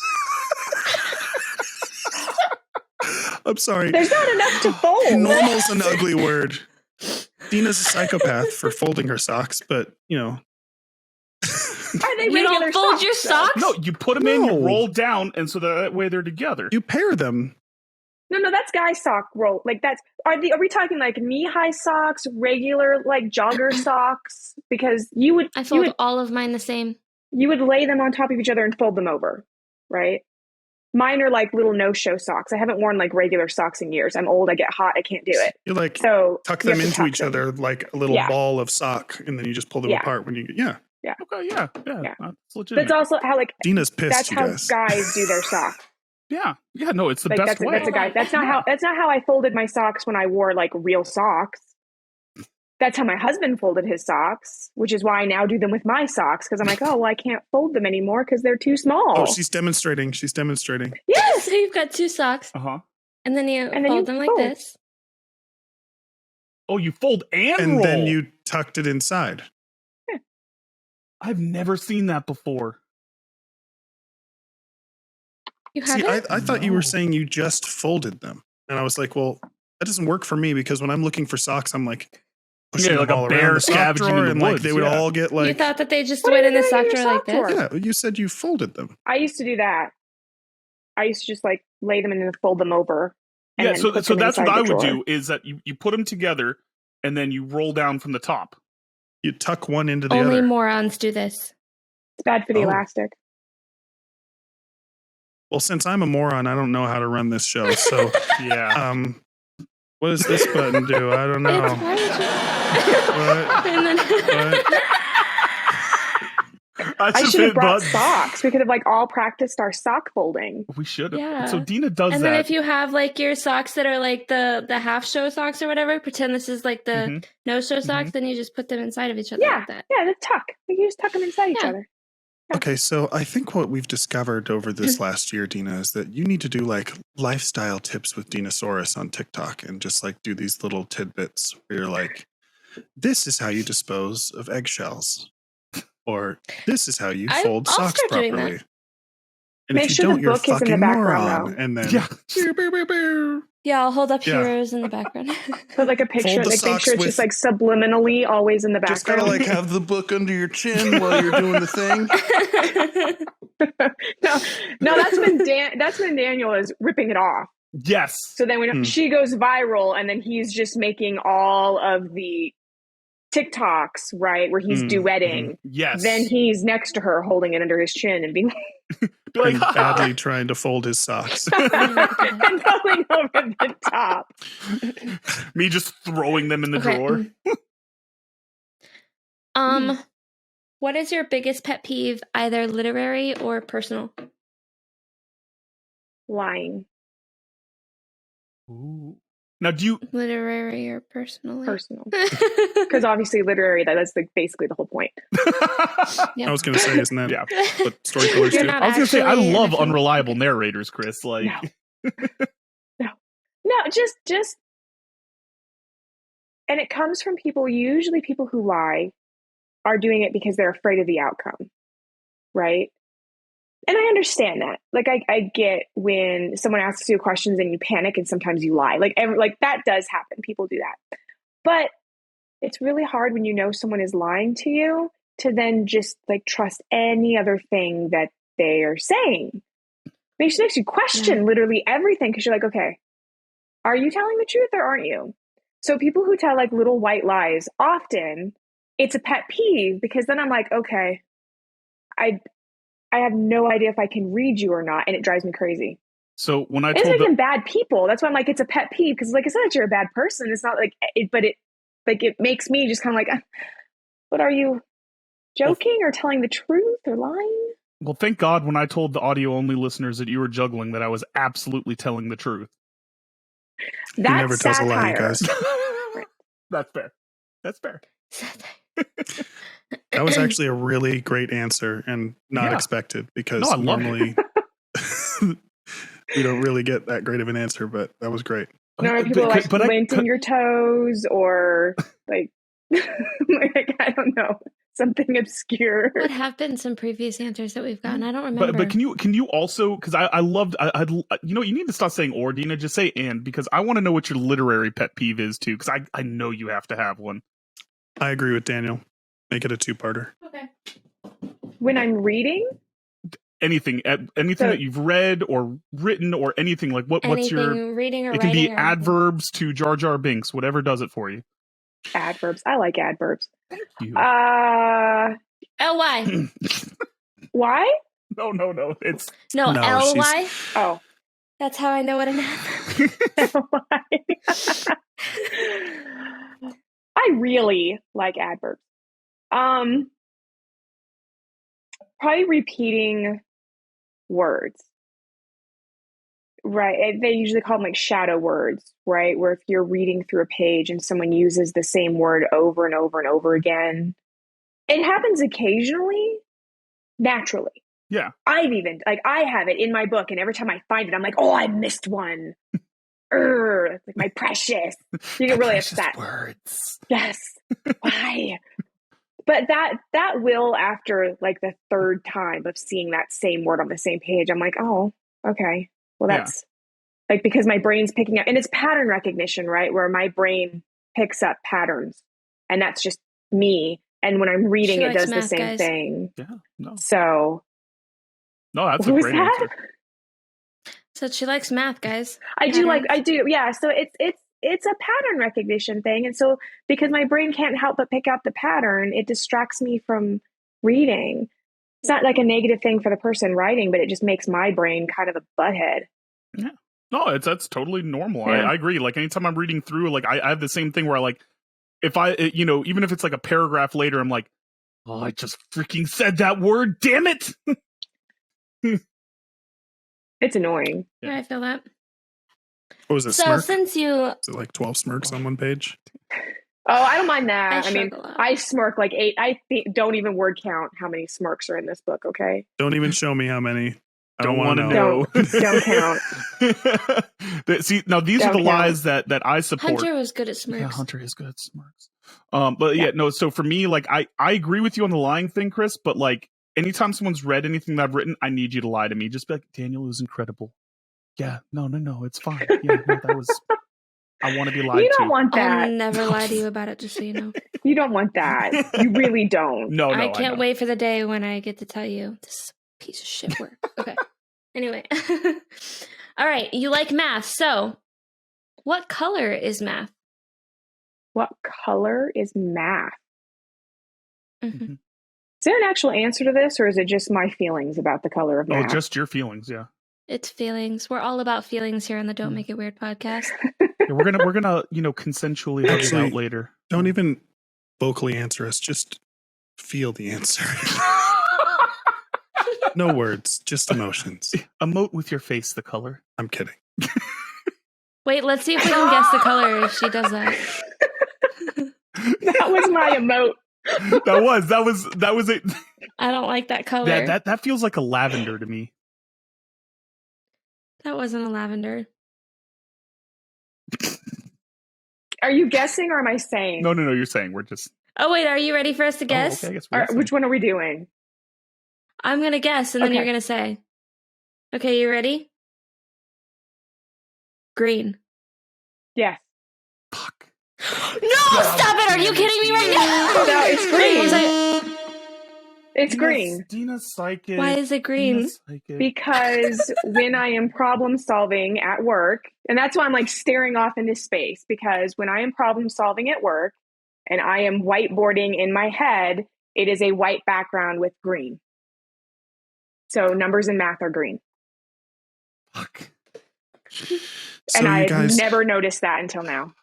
I'm sorry. There's not enough to fold. Normal's an ugly word. Dina's a psychopath for folding her socks, but you know. Are they you regular don't fold socks, your though? socks? No, you put them in, you No. roll down, and so that way they're together. You pair them. No, that's guy sock roll. Like that's are we talking like knee-high socks, regular like jogger socks? Because I fold all of mine the same. you would lay them on top of each other and fold them over, right? Mine are like little no-show socks. I haven't worn like regular socks in years. I'm old. I get hot. I can't do it. You like So tuck you them have to into tuck each them. other like a little Yeah. ball of sock, and then you just pull them Yeah. apart when you get. Yeah. Okay, yeah. Yeah. That's legitimate. That's also how like Dina's pissed. that's you how guys. guys do their socks. yeah. No, it's the Like best way. that's a guy. That's not how I folded my socks when I wore like real socks. That's how my husband folded his socks, which is why I now do them with my socks because I'm like, oh, well, I can't fold them anymore because they're too small. Oh, she's demonstrating. Yes. So you've got two socks, Uh-huh. and then you And then fold you them like fold. this. Oh, you fold and And roll. then you tucked it inside. I've never seen that before. You have See, it? I thought you were No. saying you just folded them. And I was like, well, that doesn't work for me because when I'm looking for socks, I'm like pushing Yeah, them like a all bear around the sock scavenging in drawer the and like woods, they would yeah. all get You like thought that they just What went are in you the doing in sock your drawer like sock drawer? this? yeah, you said you folded them. I used to do that. I used to just like lay them and then fold them over. And Yeah, then so put so them that's what inside I the would drawer. do is that you put them together and then you roll down from the top. You tuck one into the Only other. morons do this. It's bad for the Oh. elastic. Well, since I'm a moron, I don't know how to run this show. So Yeah. what does this button do? I don't It's know. why would What? you? And then I I should have brought socks. We could have like all practiced our sock folding. We should have. Yeah. So Dina does and that. then if you have like your socks that are like the half show socks or whatever, pretend this is like the Mhm. no show socks, then you just put them inside of each other Yeah, like that. yeah, the tuck. We can just tuck them inside each Yeah. other. Okay, so I think what we've discovered over this last year, Dina, is that you need to do like lifestyle tips with Dinosaurus on TikTok and just like do these little tidbits where you're like, this is how you dispose of eggshells. Or this is how you fold I'll socks start doing that. properly. And Make if you sure the don't, you're a book is in the fucking background, moron. though. And then Yeah. Yeah, I'll hold up Yeah. heroes in the background. Put like a picture, Fold the like make socks sure it's with- just like subliminally always in the just gotta background. like have the book under your chin while you're doing the thing. no, that's when Daniel is ripping it off. Yes. So then when she goes viral, and then he's just making all of the TikToks, right, where he's duetting. Yes. Then he's next to her, holding it under his chin and being Be like, And badly trying to fold his socks. and going over the top. me just throwing them in the Okay. drawer. What is your biggest pet peeve, either literary or personal? Lying. Ooh. Now, do you... Literary or personally? Personal. Because obviously literary, that's like basically the whole point. Yep. I was going to say, isn't that Yeah. what storytellers You're do? not I was going to say, I actually love actually- unreliable narrators, Chris. Like, No, just, and it comes from usually people who lie are doing it because they're afraid of the outcome, right? And I understand that. Like, I get when someone asks you questions and you panic and sometimes you lie. Like that does happen. People do that. But it's really hard when you know someone is lying to you to then just like trust any other thing that they are saying. Makes you question literally everything because you're like, okay, are you telling the truth or aren't you? So people who tell like little white lies, often it's a pet peeve because then I'm like, okay, I have no idea if I can read you or not, and it drives me crazy. so when I It's told like bad people. That's why I'm like, it's a pet peeve because, like, it's not that you're a bad person. It's not like it, but it makes me just kind of like, what are you joking or telling the truth or lying? Well, thank God when I told the audio-only listeners that you were juggling that I was absolutely telling the truth. That's He never tells a lie, you satire. guys. That's fair. That's fair. That was actually a really great answer and not Yeah. expected because No, I love normally we don't really get that great of an answer, but that was great. No, people are like But squinting your toes or like, like, I don't know, something obscure. What have been some previous answers that we've gotten? I don't remember. But can you also, because I loved, you know, you need to stop saying or, Dina, just say and, because I want to know what your literary pet peeve is too, because I know you have to have one. I agree with Daniel. Make it a two-parter. Okay. When I'm reading, Anything So- that you've read or written or anything, like what's Anything your, reading or it can be writing or anything. adverbs to Jar Jar Binks, whatever does it for you. adverbs. I like adverbs. You. L-Y. Why? No, it's No, No, L-Y. Oh, That's how I know what an adverb. why? I really like adverbs. Probably repeating words. Right. They usually call them like shadow words, right? Where if you're reading through a page and someone uses the same word over and over and over again, it happens occasionally, naturally. Yeah. I've even, like, I have it in my book, and every time I find it, I'm like, oh, I missed one. Like my precious. You get really Precious upset. words. Yes. Why? But that will, after like the third time of seeing that same word on the same page, I'm like, oh, okay. Well, that's like, because my brain's picking up, and it's pattern recognition, right? Where my brain picks up patterns, and that's just me. And when I'm reading, She it likes does the math, same guys. thing. Yeah. No, So that's a what was great that? answer. So she likes math, guys. I do. Patterns. Yeah. So it's a pattern recognition thing. And so because my brain can't help but pick up the pattern, it distracts me from reading. It's not like a negative thing for the person writing, but it just makes my brain kind of a butthead. Yeah. No, that's totally normal. Yeah. I agree. Like anytime I'm reading through, like I have the same thing where I like, if I, even if it's like a paragraph later, I'm like, oh, I just freaking said that word. Damn it. It's annoying. Yeah, I feel that. What was it, So smirk? since you, Is it like 12 smirks on one page? Oh, I don't mind that. I I mean, smirk a lot. I smirk like 8. Don't even word count how many smirks are in this book. Okay. Don't even show me how many. I Don't don't want wanna to know. Don't count. See, now these are Don't the count. lies that I support. Hunter was good at smirks. Yeah, Hunter is good at smirks. But yeah, no. So for me, like, I agree with you on the lying thing, Chris. But like, anytime someone's read anything that I've written, I need you to lie to me. Just be like, Daniel is incredible. Yeah, no, it's fine. Yeah, no, that was. I want to be lied You to. don't want that. I'll never lie to you about it, just so you know. You don't want that. You really don't. No, I can't don't. wait for the day when I get to tell you this is a piece of shit work. Okay. Anyway. All right. You like math. So, what color is math? What color is math? Mm-hmm. Is there an actual answer to this, or is it just my feelings about the color of Oh, math? just your feelings, yeah. It's feelings. We're all about feelings here on the Don't Make It Weird podcast. Yeah, we're gonna consensually hug it Actually- out later. Don't even vocally answer us. Just feel the answer. No words, just emotions. Emote with your face the color. I'm kidding. Wait, let's see if we can guess the color if she does that. That was my emote. that was it. I don't like that color. Yeah, that feels like a lavender to me. That wasn't a lavender. Are you guessing or am I saying? No, you're saying. We're just... Oh, wait, are you ready for us to guess? Okay, I guess we're Which one are we doing? I'm going to guess, and then Okay. you're going to say. Okay, you ready? Green. Yes. Fuck. No, stop it! Are you kidding me right now? No, it's green. Was I- It's green. Dina's psychic. Why is it green? Dina's psychic. Because when I am problem solving at work, and that's why I'm like staring off into space, because when I am problem solving at work and I am whiteboarding in my head, it is a white background with green. So numbers and math are green. Fuck. So And you I've guys, never noticed that until now.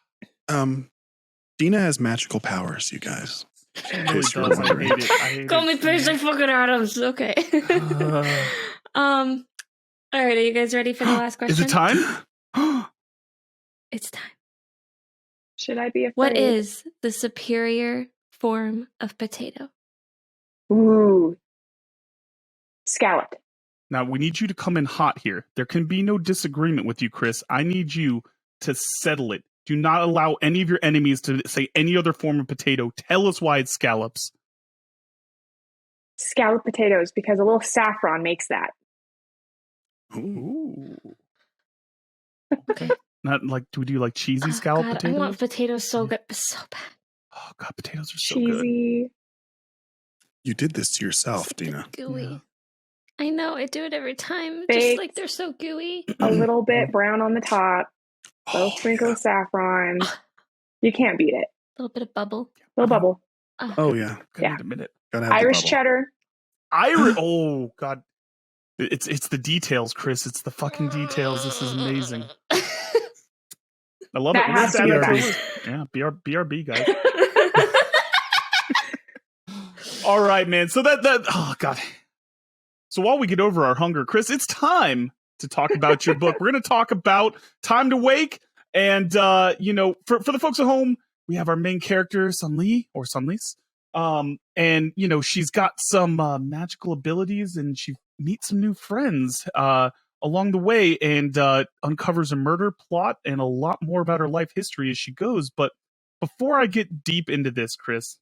Dina has magical powers, you guys. It really Case you're does. I wondering. hate it. I hate Call it. me Percy fucking Adams. Okay. All right, are you guys ready for the last question? Is it time? It's time. Should I be afraid? What is the superior form of potato? Ooh. Scallop. Now, we need you to come in hot here. There can be no disagreement with you, Chris. I need you to settle it. Do not allow any of your enemies to say any other form of potato. Tell us why it's scallops. Scallop potatoes, because a little saffron makes that. Ooh. Okay. Not like, do we do like cheesy Oh, scallop God, potatoes? I want potatoes so good, so bad. Oh, God, potatoes are so good. Cheesy. You did this to yourself, Dina. Gooey. Yeah. I know, I do it every time. Just Baked. like they're so gooey. A little bit brown on the top. Little sprinkle of saffron. You can't beat it. A little bit of bubble. Little bubble. Oh yeah, Gotta Yeah. admit it. gotta have Irish the bubble. cheddar. Oh, God. It's the details, Chris. It's the fucking details. This is amazing. I love That it. has to be Add that BRB. to the list. Yeah, BRB, guys. All right, man. So that oh God. So while we get over our hunger, Chris, it's time to talk about your book. We're going to talk about Time to Wake, and for the folks at home, we have our main character Sunli or Sunlis, and she's got some magical abilities, and she meets some new friends along the way, and uncovers a murder plot and a lot more about her life history as she goes. But before I get deep into this, Chris,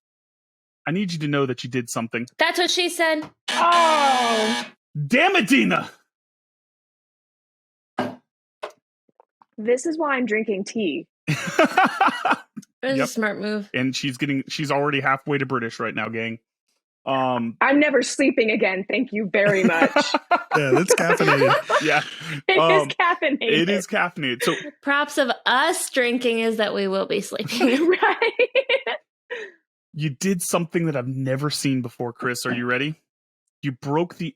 I need you to know that you did something. That's what she said. Oh, Damn it, Dina! this is why I'm drinking tea. It was Yep. a smart move. And she's already halfway to British right now, gang. I'm never sleeping again. Thank you very much. Yeah, that's caffeinated. Yeah. It is caffeinated. It is caffeinated. So Props of us drinking is that we will be sleeping. Right. you did something that I've never seen before, Chris. Are you ready? You broke the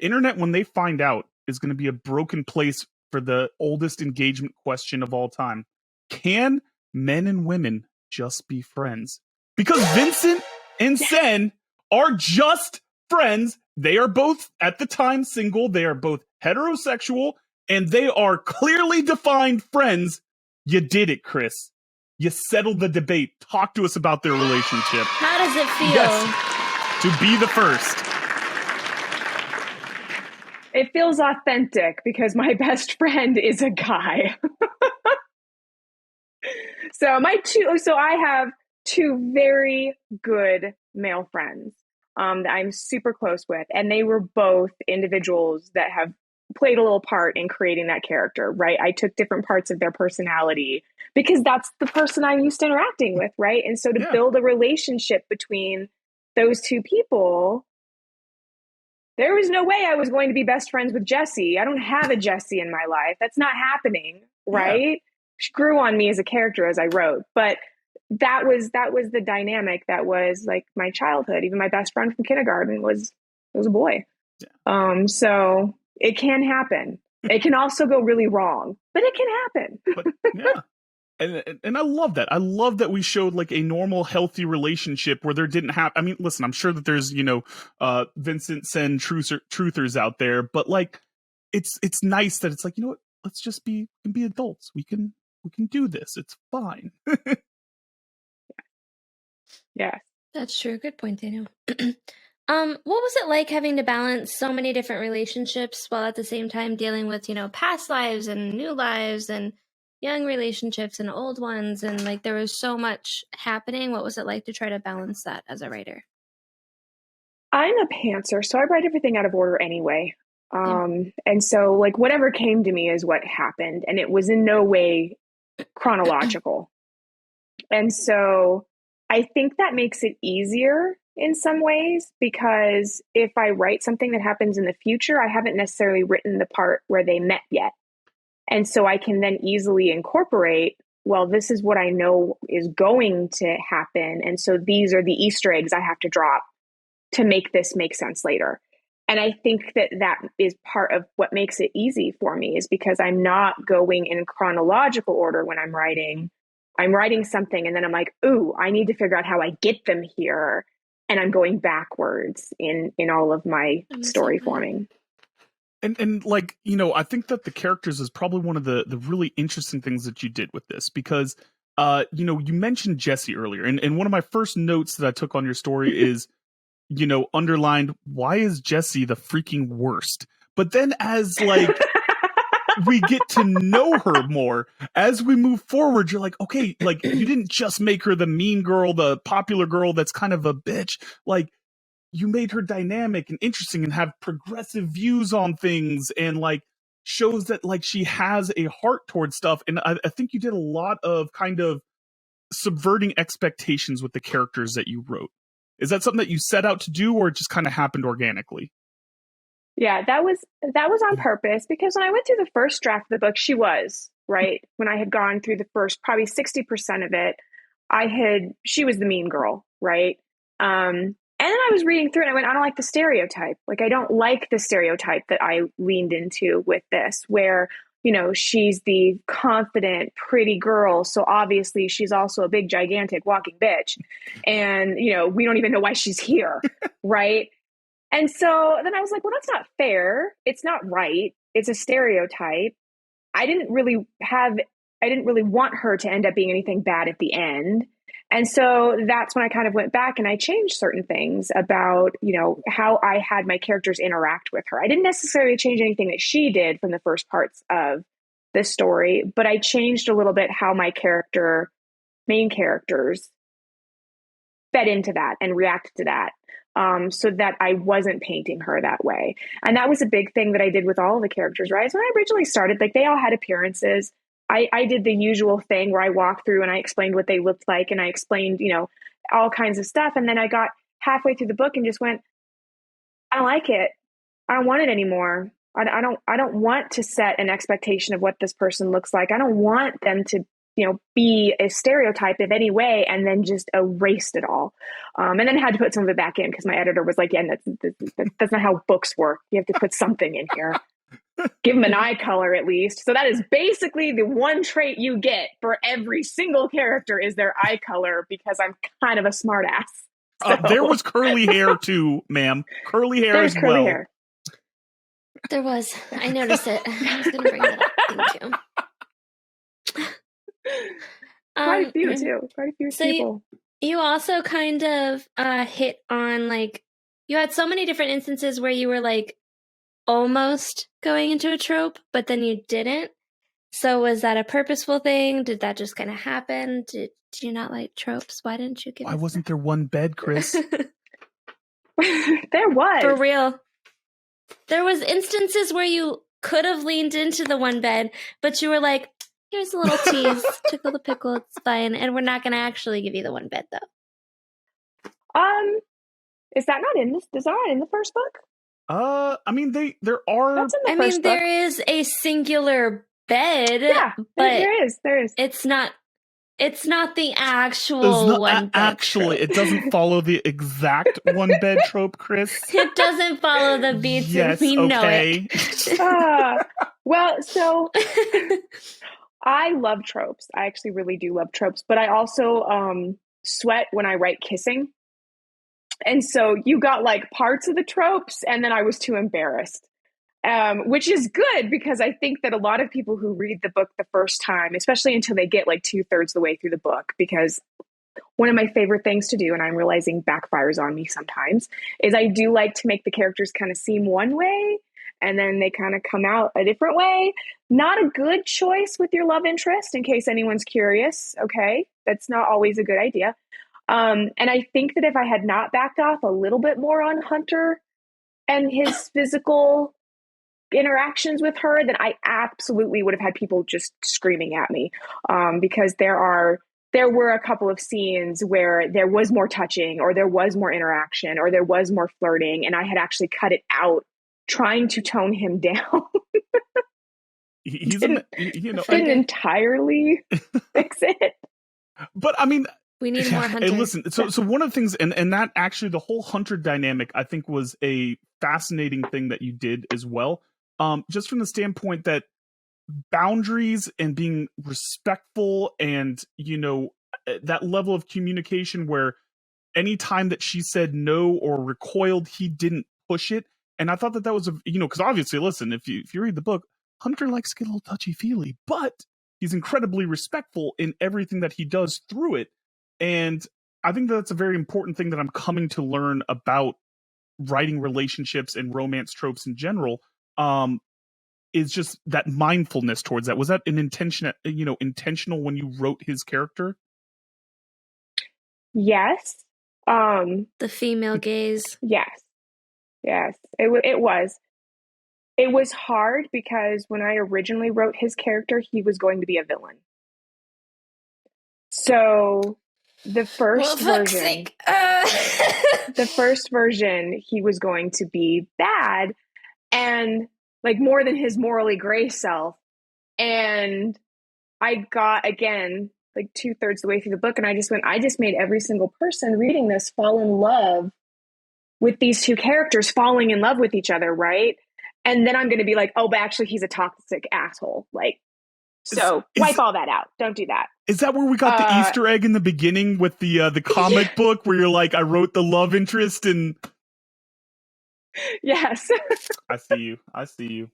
internet. When they find out, is going to be a broken place for the oldest engagement question of all time. Can men and women just be friends? Because Vincent and Sen are just friends. They are both, at the time, single. They are both heterosexual, and they are clearly defined friends. You did it, Chris. You settled the debate. Talk to us about their relationship. How does it feel? Yes. To be the first. It feels authentic because my best friend is a guy. So I have two very good male friends that I'm super close with, and they were both individuals that have played a little part in creating that character, right? I took different parts of their personality because that's the person I'm used to interacting with, right? And so to build a relationship between those two people, there was no way I was going to be best friends with Jessie. I don't have a Jessie in my life. That's not happening, right? Yeah. She grew on me as a character as I wrote, but that was the dynamic that was like my childhood. Even my best friend from kindergarten was a boy. Yeah. So it can happen. It can also go really wrong, but it can happen. But, yeah. And I love that. I love that we showed like a normal, healthy relationship where there didn't have. I mean, listen, I'm sure that there's Vincent Sen truthers out there, but like it's nice that it's like, you know what, just be adults. We can do this. It's fine. Yeah. That's true. Good point, Daniel. What was it like having to balance so many different relationships while at the same time dealing with, past lives and new lives and young relationships and old ones, and like there was so much happening? What was it like to try to balance that as a writer? I'm a pantser, so I write everything out of order anyway. And so like whatever came to me is what happened, and it was in no way chronological. And so I think that makes it easier in some ways, because if I write something that happens in the future, I haven't necessarily written the part where they met yet. And so I can then easily incorporate, well, this is what I know is going to happen. And so these are the Easter eggs I have to drop to make this make sense later. And I think that is part of what makes it easy for me, is because I'm not going in chronological order when I'm writing. I'm writing something and then I'm like, ooh, I need to figure out how I get them here. And I'm going backwards in all of my story forming. And like, I think that the characters is probably one of the really interesting things that you did with this, because, you mentioned Jesse earlier. And one of my first notes that I took on your story is, underlined, why is Jesse the freaking worst? But then as like we get to know her more as we move forward, you're like, okay, like you didn't just make her the mean girl, the popular girl that's kind of a bitch. Like, you made her dynamic and interesting and have progressive views on things, and like shows that like she has a heart towards stuff. And I think you did a lot of kind of subverting expectations with the characters that you wrote. Is that something that you set out to do, or it just kind of happened organically? Yeah, that was on purpose, because when I went through the first draft of the book, she was, right? When I had gone through the first probably 60% of it, she was the mean girl, right? And then I was reading through it and I went, I don't like the stereotype. Like, I don't like the stereotype that I leaned into with this, where, she's the confident, pretty girl. So obviously she's also a big, gigantic walking bitch. And, we don't even know why she's here, right? And so then I was like, well, that's not fair. It's not right. It's a stereotype. I didn't really want her to end up being anything bad at the end. And so that's when I kind of went back and I changed certain things about, how I had my characters interact with her. I didn't necessarily change anything that she did from the first parts of the story, but I changed a little bit how my main characters fed into that and reacted to that. So that I wasn't painting her that way. And that was a big thing that I did with all of the characters, right? So when I originally started, like, they all had appearances. I did the usual thing where I walked through and I explained what they looked like, and I explained, all kinds of stuff. And then I got halfway through the book and just went, I don't like it. I don't want it anymore. I don't want to set an expectation of what this person looks like. I don't want them to, be a stereotype of any way, and then just erased it all. And then I had to put some of it back in because my editor was like, yeah, that's not how books work. You have to put something in here. Give them an eye color at least. So that is basically the one trait you get for every single character is their eye color, because I'm kind of a smart ass. So. There was curly hair too, ma'am. Curly hair There's as curly well. Hair. There was. I noticed it. I was going to bring that up. Thank you. Quite a few too. Quite a few people. You also kind of hit on, like, you had so many different instances where you were like almost going into a trope, but then you didn't. So was that a purposeful thing? Did that just kind of happen? Did you not like tropes? Why didn't you give? Why wasn't there one bed, Krys? There was. For real. There was instances where you could have leaned into the one bed, but you were like, here's a little tease, tickle the pickle, it's fine. And we're not going to actually give you the one bed, though. Is that not in this? Is that not in the first book? I mean, there are. That's in the first book. There is a singular bed. Yeah, but there is. It's not the actual one bed. Actually, trope. It doesn't follow the exact one bed trope, Krys. It doesn't follow the beats, yes, and we know okay. it. Well, so I love tropes. I actually really do love tropes, but I also sweat when I write kissing. And so you got like parts of the tropes, and then I was too embarrassed. which is good because I think that a lot of people who read the book the first time, especially until they get like 2/3 the way through the book, because one of my favorite things to do, and I'm realizing backfires on me sometimes, is I do like to make the characters kind of seem one way and then they kind of come out a different way. Not a good choice with your love interest, in case anyone's curious. Okay, that's not always a good idea. And I think that if I had not backed off a little bit more on Hunter and his physical interactions with her, then I absolutely would have had people just screaming at me, because there were a couple of scenes where there was more touching or there was more interaction or there was more flirting, and I had actually cut it out trying to tone him down. He's didn't entirely fix it. But I mean, we need more Hunter. Hey, listen, so one of the things, and that actually, the whole Hunter dynamic, I think, was a fascinating thing that you did as well. Just from the standpoint that boundaries and being respectful and, that level of communication where any time that she said no or recoiled, he didn't push it. And I thought that was because obviously, listen, if you read the book, Hunter likes to get a little touchy-feely, but he's incredibly respectful in everything that he does through it. And I think that's a very important thing that I'm coming to learn about writing relationships and romance tropes in general. Is just that mindfulness towards that. Was that an intentional when you wrote his character? Yes. The female gaze. Yes. It was. It was hard because when I originally wrote his character, he was going to be a villain. So the first version, he was going to be bad and like more than his morally gray self. And I got, again, like 2/3 the way through the book, and I just made every single person reading this fall in love with these two characters falling in love with each other, right? And then I'm going to be like, oh, but actually he's a toxic asshole. Like, so wipe all that out. Don't do that. Is that where we got the Easter egg in the beginning with the comic book where you're like, I wrote the love interest and... Yes. I see you.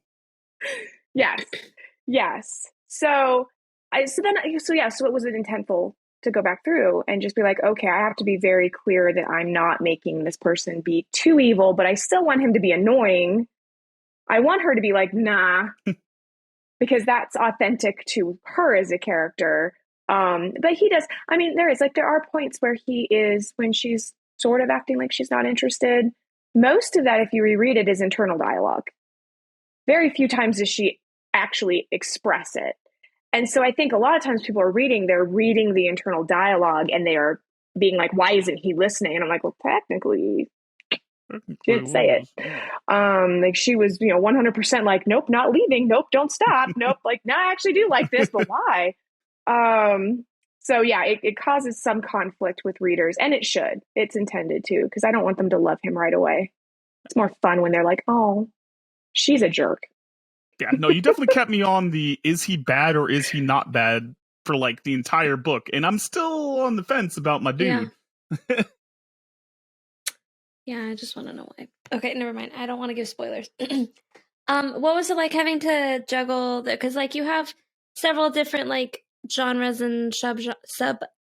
Yes. So it was intentful to go back through and just be like, okay, I have to be very clear that I'm not making this person be too evil, but I still want him to be annoying. I want her to be like, nah, because that's authentic to her as a character. But he does, I mean, there are points where he is, when she's sort of acting like she's not interested. Most of that, if you reread it, is internal dialogue. Very few times does she actually express it. And so I think a lot of times people are they're reading the internal dialogue and they are being like, why isn't he listening? And I'm like, well, technically, she didn't say it. Like she was, 100% like, nope, not leaving. Nope, don't stop. Nope, like, no, I actually do like this, but why? So yeah, it causes some conflict with readers, and it should. It's intended to, because I don't want them to love him right away. It's more fun when they're like, oh, she's a jerk. Yeah, no, you definitely kept me on the is he bad or is he not bad for like the entire book, and I'm still on the fence about my dude. Yeah, I just want to know why. Okay, never mind. I don't want to give spoilers. What was it like having to juggle because like you have several different like genres and sub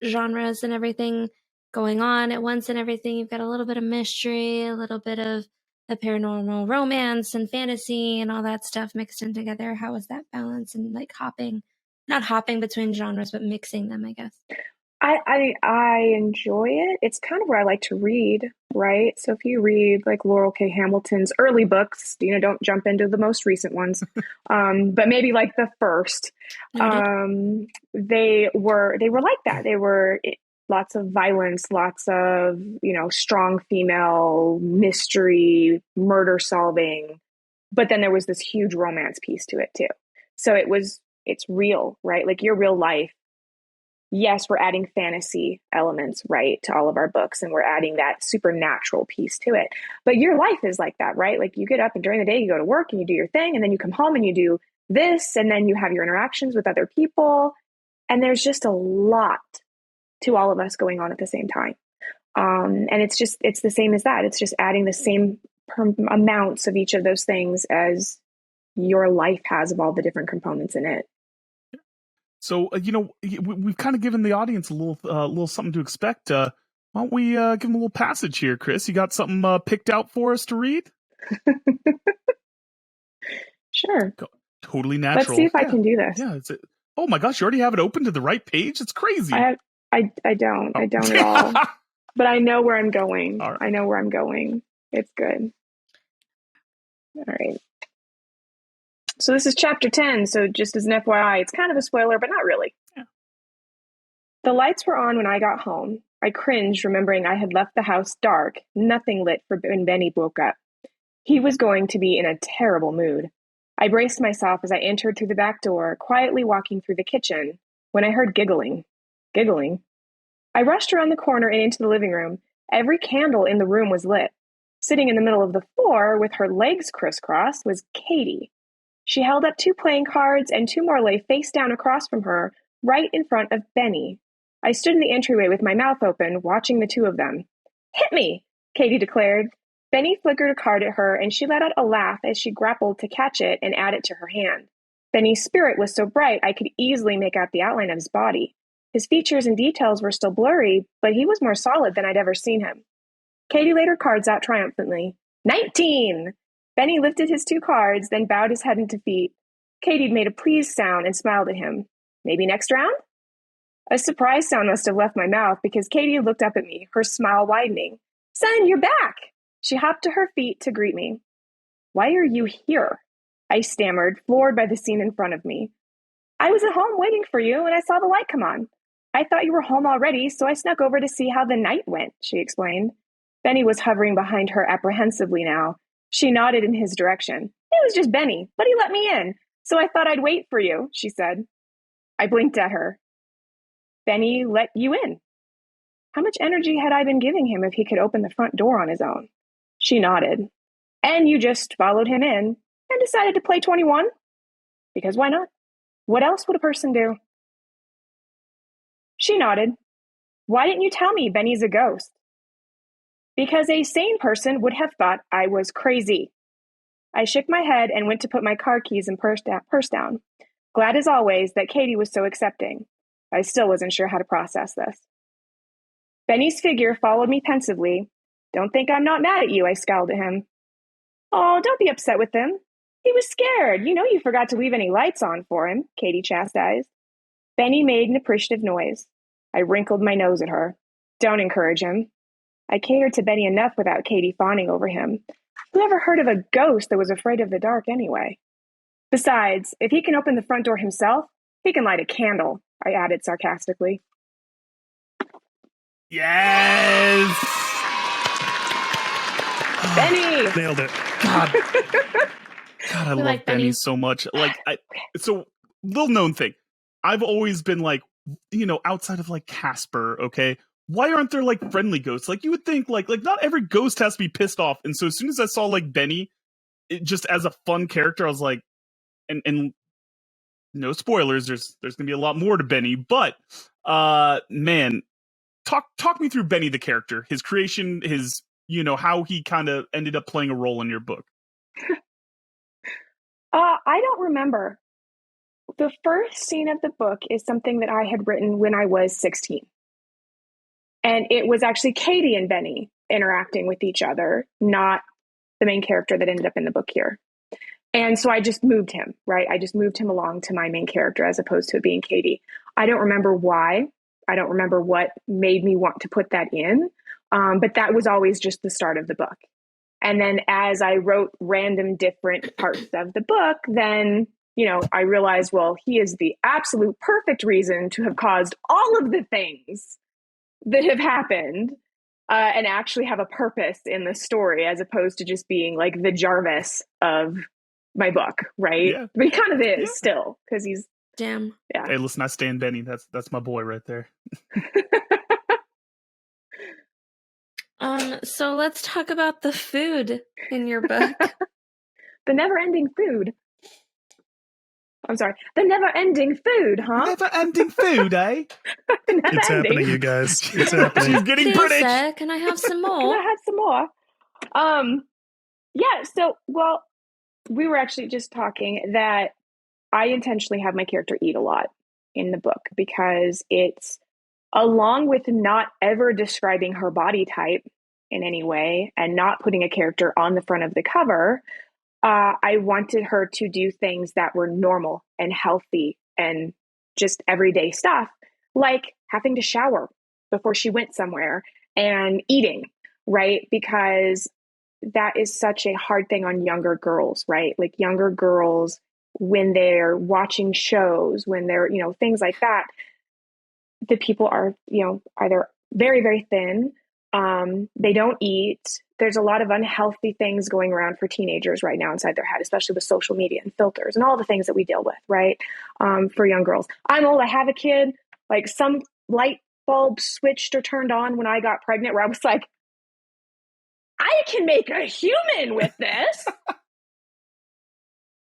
genres and everything going on at once and everything. You've got a little bit of mystery, a little bit of the paranormal romance and fantasy and all that stuff mixed in together. How was that balance and like not hopping between genres, but mixing them, I guess? I enjoy it. It's kind of where I like to read, right? So if you read like Laurel K. Hamilton's early books, don't jump into the most recent ones, but maybe like the first, they were like that. They were lots of violence, lots of, strong female mystery, murder solving. But then there was this huge romance piece to it too. So it's real, right? Like your real life. Yes, we're adding fantasy elements, right, to all of our books, and we're adding that supernatural piece to it. But your life is like that, right? Like you get up and during the day you go to work and you do your thing, and then you come home and you do this, and then you have your interactions with other people. And there's just a lot to all of us going on at the same time. And it's the same as that. It's just adding the same amounts of each of those things as your life has of all the different components in it. So, we've kind of given the audience a little something to expect. Why don't we give them a little passage here, Krys? You got something picked out for us to read? Sure. Totally natural. Let's see if I can do this. Yeah. Oh my gosh, you already have it open to the right page? It's crazy. I don't at all. But I know where I'm going. All right. I know where I'm going. It's good. All right. So this is chapter 10. So just as an FYI, it's kind of a spoiler, but not really. Yeah. The lights were on when I got home. I cringed, remembering I had left the house dark, nothing lit for when Benny woke up. He was going to be in a terrible mood. I braced myself as I entered through the back door, quietly walking through the kitchen, when I heard giggling. Giggling? I rushed around the corner and into the living room. Every candle in the room was lit. Sitting in the middle of the floor with her legs crisscrossed was Katie. She held up 2 playing cards and 2 more lay face down across from her, right in front of Benny. I stood in the entryway with my mouth open, watching the 2 of them. "Hit me," Katie declared. Benny flickered a card at her, and she let out a laugh as she grappled to catch it and add it to her hand. Benny's spirit was so bright I could easily make out the outline of his body. His features and details were still blurry, but he was more solid than I'd ever seen him. Katie laid her cards out triumphantly. 19! Benny lifted his 2 cards, then bowed his head in defeat. Katie made a pleased sound and smiled at him. "Maybe next round?" A surprise sound must have left my mouth because Katie looked up at me, her smile widening. "Son, you're back!" She hopped to her feet to greet me. "Why are you here?" I stammered, floored by the scene in front of me. "I was at home waiting for you and I saw the light come on. I thought you were home already, so I snuck over to see how the night went," she explained. Benny was hovering behind her apprehensively now. She nodded in his direction. "It was just Benny, but he let me in, so I thought I'd wait for you," she said. I blinked at her. "Benny let you in?" How much energy had I been giving him if he could open the front door on his own? She nodded. "And you just followed him in and decided to play 21? Because why not? What else would a person do?" She nodded. "Why didn't you tell me Benny's a ghost?" "Because a sane person would have thought I was crazy." I shook my head and went to put my car keys and purse down. Glad as always that Katie was so accepting. I still wasn't sure how to process this. Benny's figure followed me pensively. "Don't think I'm not mad at you," I scowled at him. "Oh, don't be upset with him. He was scared. You know you forgot to leave any lights on for him," Katie chastised. Benny made an appreciative noise. I wrinkled my nose at her. "Don't encourage him." I catered to Benny enough without Katie fawning over him. Who ever heard of a ghost that was afraid of the dark anyway? Besides, if he can open the front door himself, he can light a candle, I added sarcastically. Yes! Benny! Nailed it. God, I love like Benny Benny. so much. So little known thing. I've always been like, outside of like Casper, okay? Why aren't there like friendly ghosts? Like you would think like not every ghost has to be pissed off. And so as soon as I saw like Benny, just as a fun character, I was like, and no spoilers, there's gonna be a lot more to Benny, but man, talk me through Benny the character, his creation, his how he kind of ended up playing a role in your book. I don't remember. The first scene of the book is something that I had written when I was 16. And it was actually Katie and Benny interacting with each other, not the main character that ended up in the book here. And so I just moved him, right? I just moved him along to my main character as opposed to it being Katie. I don't remember why. I don't remember what made me want to put that in. But that was always just the start of the book. And then as I wrote random different parts of the book, then, I realized, well, he is the absolute perfect reason to have caused all of the things that have happened and actually have a purpose in the story as opposed to just being like the Jarvis of my book, right? Yeah. But he kind of is still because he's... Damn. Yeah. Hey, listen, I stand Benny. That's my boy right there. So let's talk about the food in your book. The never-ending food. I'm sorry. The never-ending food, huh? Never-ending food, eh? It's happening, you guys. It's happening. She's getting Please, British. sir, can I have some Can more? I have some more? Yeah, so, well, we were actually just talking that I intentionally have my character eat a lot in the book because it's, along with not ever describing her body type in any way and not putting a character on the front of the cover, I wanted her to do things that were normal and healthy and just everyday stuff, like having to shower before she went somewhere and eating, right? Because that is such a hard thing on younger girls, right? Like younger girls, when they're watching shows, when they're, things like that, the people are, either very, very thin, they don't eat. There's a lot of unhealthy things going around for teenagers right now inside their head, especially with social media and filters and all the things that we deal with, right? For young girls. I'm old, I have a kid, like some light bulb switched or turned on when I got pregnant where I was like, I can make a human with this.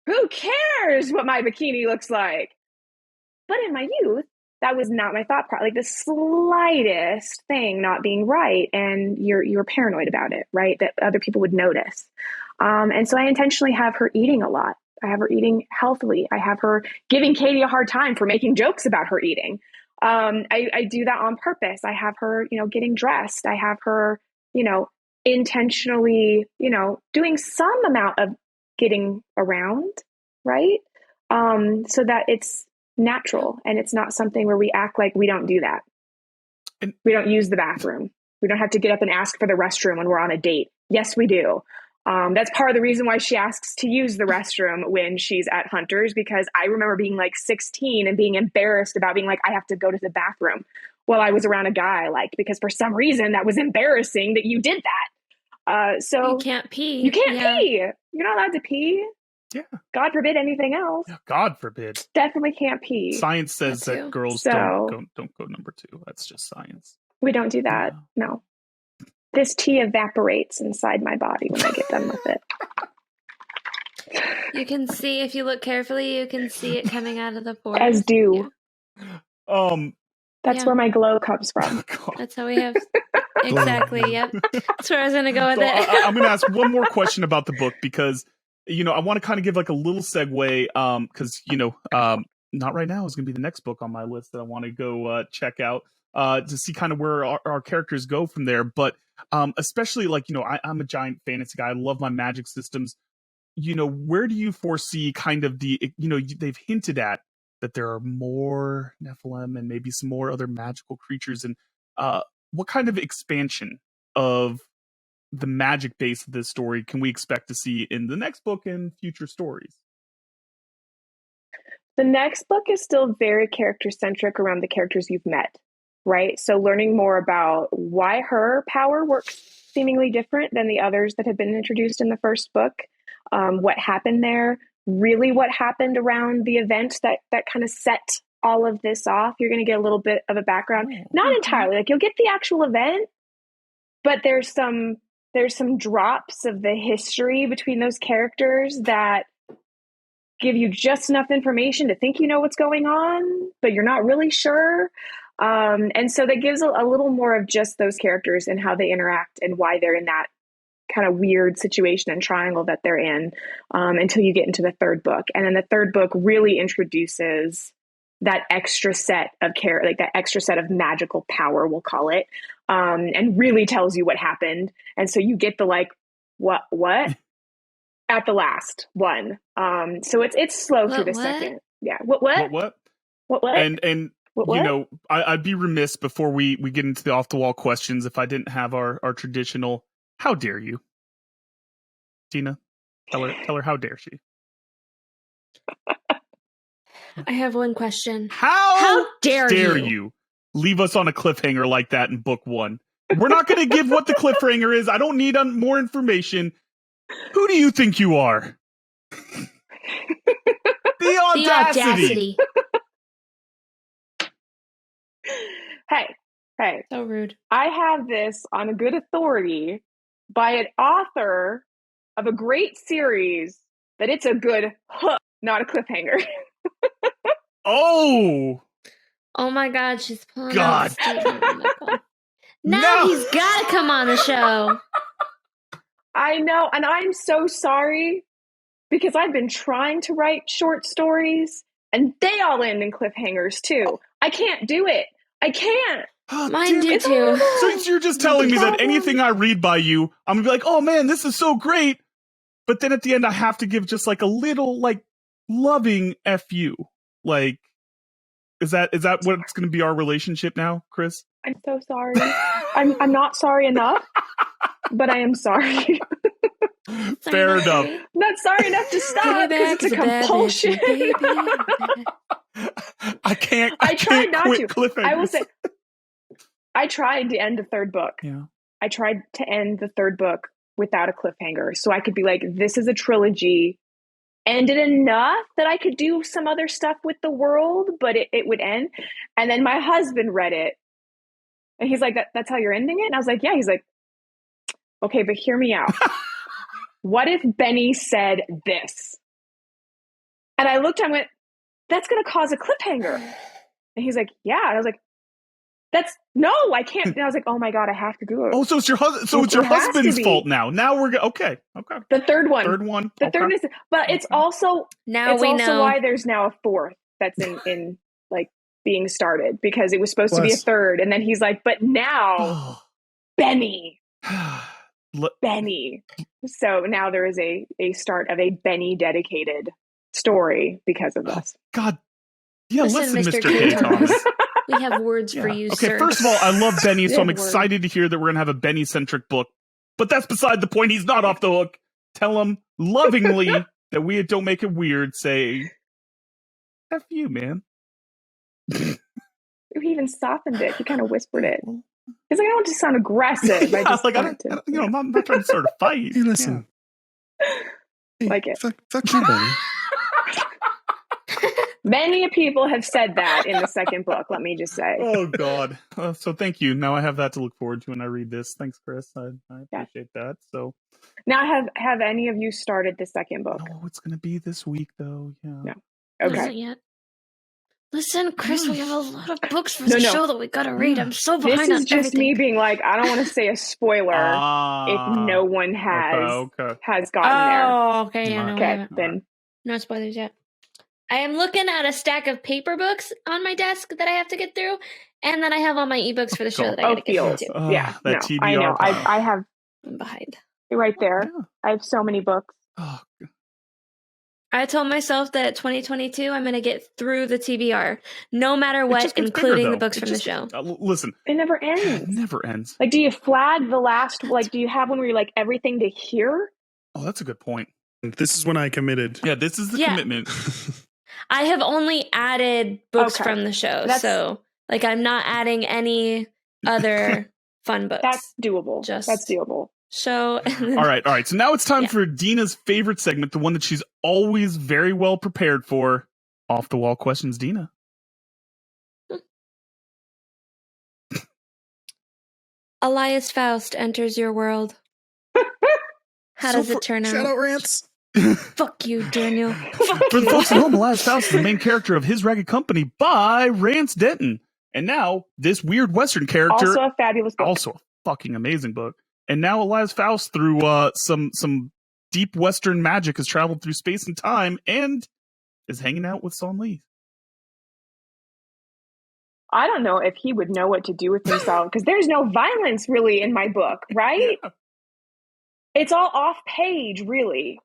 Who cares what my bikini looks like? But in my youth, that was not my thought process. Like the slightest thing not being right, and you're paranoid about it, right? That other people would notice. And so I intentionally have her eating a lot. I have her eating healthily. I have her giving Katie a hard time for making jokes about her eating. I do that on purpose. I have her, getting dressed. I have her, intentionally, doing some amount of getting around, right? So that it's natural and it's not something where we act like we don't do that. And we don't use the bathroom. We don't have to get up and ask for the restroom when we're on a date. Yes, we do. That's part of the reason why she asks to use the restroom when she's at Hunter's, because I remember being like 16 and being embarrassed about being like, I have to go to the bathroom while I was around a guy I liked, because for some reason that was embarrassing that you did that. So you can't pee. You can't pee. You're not allowed to pee. Yeah. God forbid anything else. Yeah, God forbid. Definitely can't pee. Science says that girls don't go number 2. That's just science. We don't do that. No. This tea evaporates inside my body when I get done with it. You can see, if you look carefully, you can see it coming out of the pores. As dew. Yeah. That's where my glow comes from. That's how we have. Exactly. Yep. That's where I was going to go with it. I'm going to ask one more question about the book because, I want to kind of give like a little segue because, Not Right Now is going to be the next book on my list that I want to go check out to see kind of where our characters go from there. But especially like, I'm a giant fantasy guy. I love my magic systems. Where do you foresee kind of they've hinted at that there are more Nephilim and maybe some more other magical creatures, and what kind of expansion of the magic base of this story can we expect to see in the next book and future stories? The next book is still very character-centric around the characters you've met, right? So learning more about why her power works seemingly different than the others that have been introduced in the first book, what happened there, really what happened around the event that kind of set all of this off. You're going to get a little bit of a background, not entirely, like you'll get the actual event, but there's some drops of the history between those characters that give you just enough information to think you know what's going on, but you're not really sure. And so that gives a little more of just those characters and how they interact and why they're in that kind of weird situation and triangle that they're in until you get into the third book. And then the third book really introduces that extra set of that extra set of magical power, we'll call it, and really tells you what happened. And so you get the like, what? At the last one. So it's slow through the second. Yeah. What? And what? I'd be remiss before we get into the off the wall questions if I didn't have our traditional how dare you? Tina, tell her how dare she? I have one question. How dare you leave us on a cliffhanger like that in book 1? We're not going to give what the cliffhanger is. I don't need more information. Who do you think you are? The audacity. Hey. So rude. I have this on a good authority by an author of a great series that it's a good hook, not a cliffhanger. Oh my God, she's pulling God. out Now he's got to come on the show. I know, and I'm so sorry because I've been trying to write short stories and they all end in cliffhangers too. I can't do it. I can't. Mine do too. So you're just telling me that anything I read by you, I'm gonna be like, oh man, this is so great. But then at the end, I have to give just like a little like loving FU. Like, is that what's going to be our relationship now, Krys? I'm so sorry. I'm not sorry enough, but I am sorry. Fair enough. Not sorry enough to stop because it's a compulsion. I can't. I tried not quit to. cliffhangers. I will say, I tried to end the third book. Yeah. I tried to end the third book without a cliffhanger, so I could be like, "This is a trilogy." Ended enough that I could do some other stuff with the world, but it would end. And then my husband read it, and he's like, "That's how you're ending it?" And I was like, "Yeah." He's like, "Okay, but hear me out. What if Benny said this?" And I looked at him and went, "That's going to cause a cliffhanger." And he's like, "Yeah." And I was like, no, I can't. And I was like, "Oh my God, I have to do it." Oh, so it's your husband. So it's your husband's fault now. Now we're okay. The third one. The okay. third is, but it's also now it's we also know why there's now a fourth that's in like being started, because it was supposed to be a third, and then he's like, "But now, Benny." Benny. So now there is a start of a Benny dedicated story because of this. God. Yeah, listen Mr. K. K. Thomas. We have words for you, okay, sir. first of all, I love Benny, so I'm Good excited to hear that we're going to have a Benny-centric book. But that's beside the point. He's not off the hook. Tell him lovingly that we Don't Make It Weird say, F you, man. He even softened it. He kind of whispered it. He's like, "I don't want to sound aggressive." Yeah, I just like, wanted to. I'm not trying to start a fight. Hey, listen. Hey, Like it. Fuck you, Benny. Many people have said that in the second book, let me just say. Oh, God. So thank you. Now I have that to look forward to when I read this. Thanks, Krys. I appreciate that. So Now, have any of you started the second book? Oh, it's going to be this week, though. Yeah. No. Wasn't Okay. yet. Listen, Krys, we have a lot of books for the show that we gotta read. I'm so behind This on is just everything. me being like, I don't want to say a spoiler if no one has gotten there. Oh, okay. Yeah, no, we Okay, haven't. then No spoilers yet. I am looking at a stack of paper books on my desk that I have to get through, and then I have all my ebooks for the show that I gotta get through too. Yeah, that no, TBR I know. I have I'm behind. right there. Yeah. I have so many books. Oh, I told myself that 2022 I'm gonna get through the TBR, no matter it what, just gets including bigger, the though. books from the show. Listen. It never It ends. never ends. Like, do you flag the last? Like, do you have one where you're like everything to hear? Oh, that's a good point. This is when I committed. Yeah, this is the Yeah. commitment. I have only added books Okay. from the show, That's- so like I'm not adding any other fun books. That's doable. Just- That's doable. So All right. So now it's time Yeah. for Dina's favorite segment, the one that she's always very well prepared for. Off the wall questions, Dina. Elias Faust enters your world. How does it turn Shout out? out rants. Fuck you, Daniel. For the folks at home, Elias Faust is the main character of His Ragged Company by Rance Denton. And now, this weird Western character, Also a fabulous book. also a fucking amazing book. And now Elias Faust, through some deep Western magic, has traveled through space and time and is hanging out with Son Lee. I don't know if he would know what to do with himself because there's no violence really in my book, right? Yeah. It's all off page, really.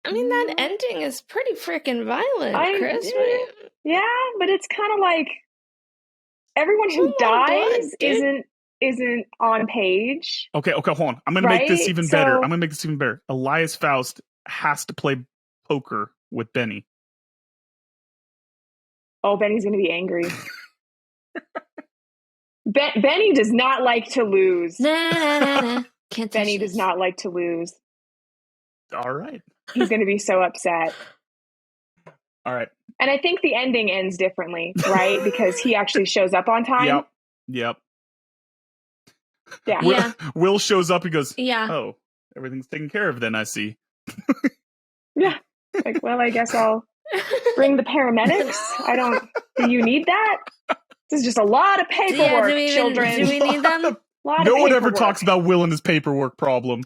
I mean, that ending is pretty freaking violent, Chris. Yeah, but it's kind of like everyone who dies isn't on page. Okay, hold on. I'm gonna make this Right? even better. I'm gonna make this even better. Elias Faust has to play poker with Benny. Oh, Benny's going to be angry. Benny does not like to lose. Nah. Can't touch Benny this. does not like to lose. All right. He's going to be so upset. All right. And I think the ending ends differently, right? Because he actually shows up on time. Yep. Yeah. Yeah. Will shows up. He goes, Yeah. "Oh, everything's taken care of then, I see." Yeah. Like, well, I guess I'll bring the paramedics. Do you need that? This is just a lot of paperwork, children. Do we need them? Lot No of one ever paperwork. talks about Will and his paperwork problem.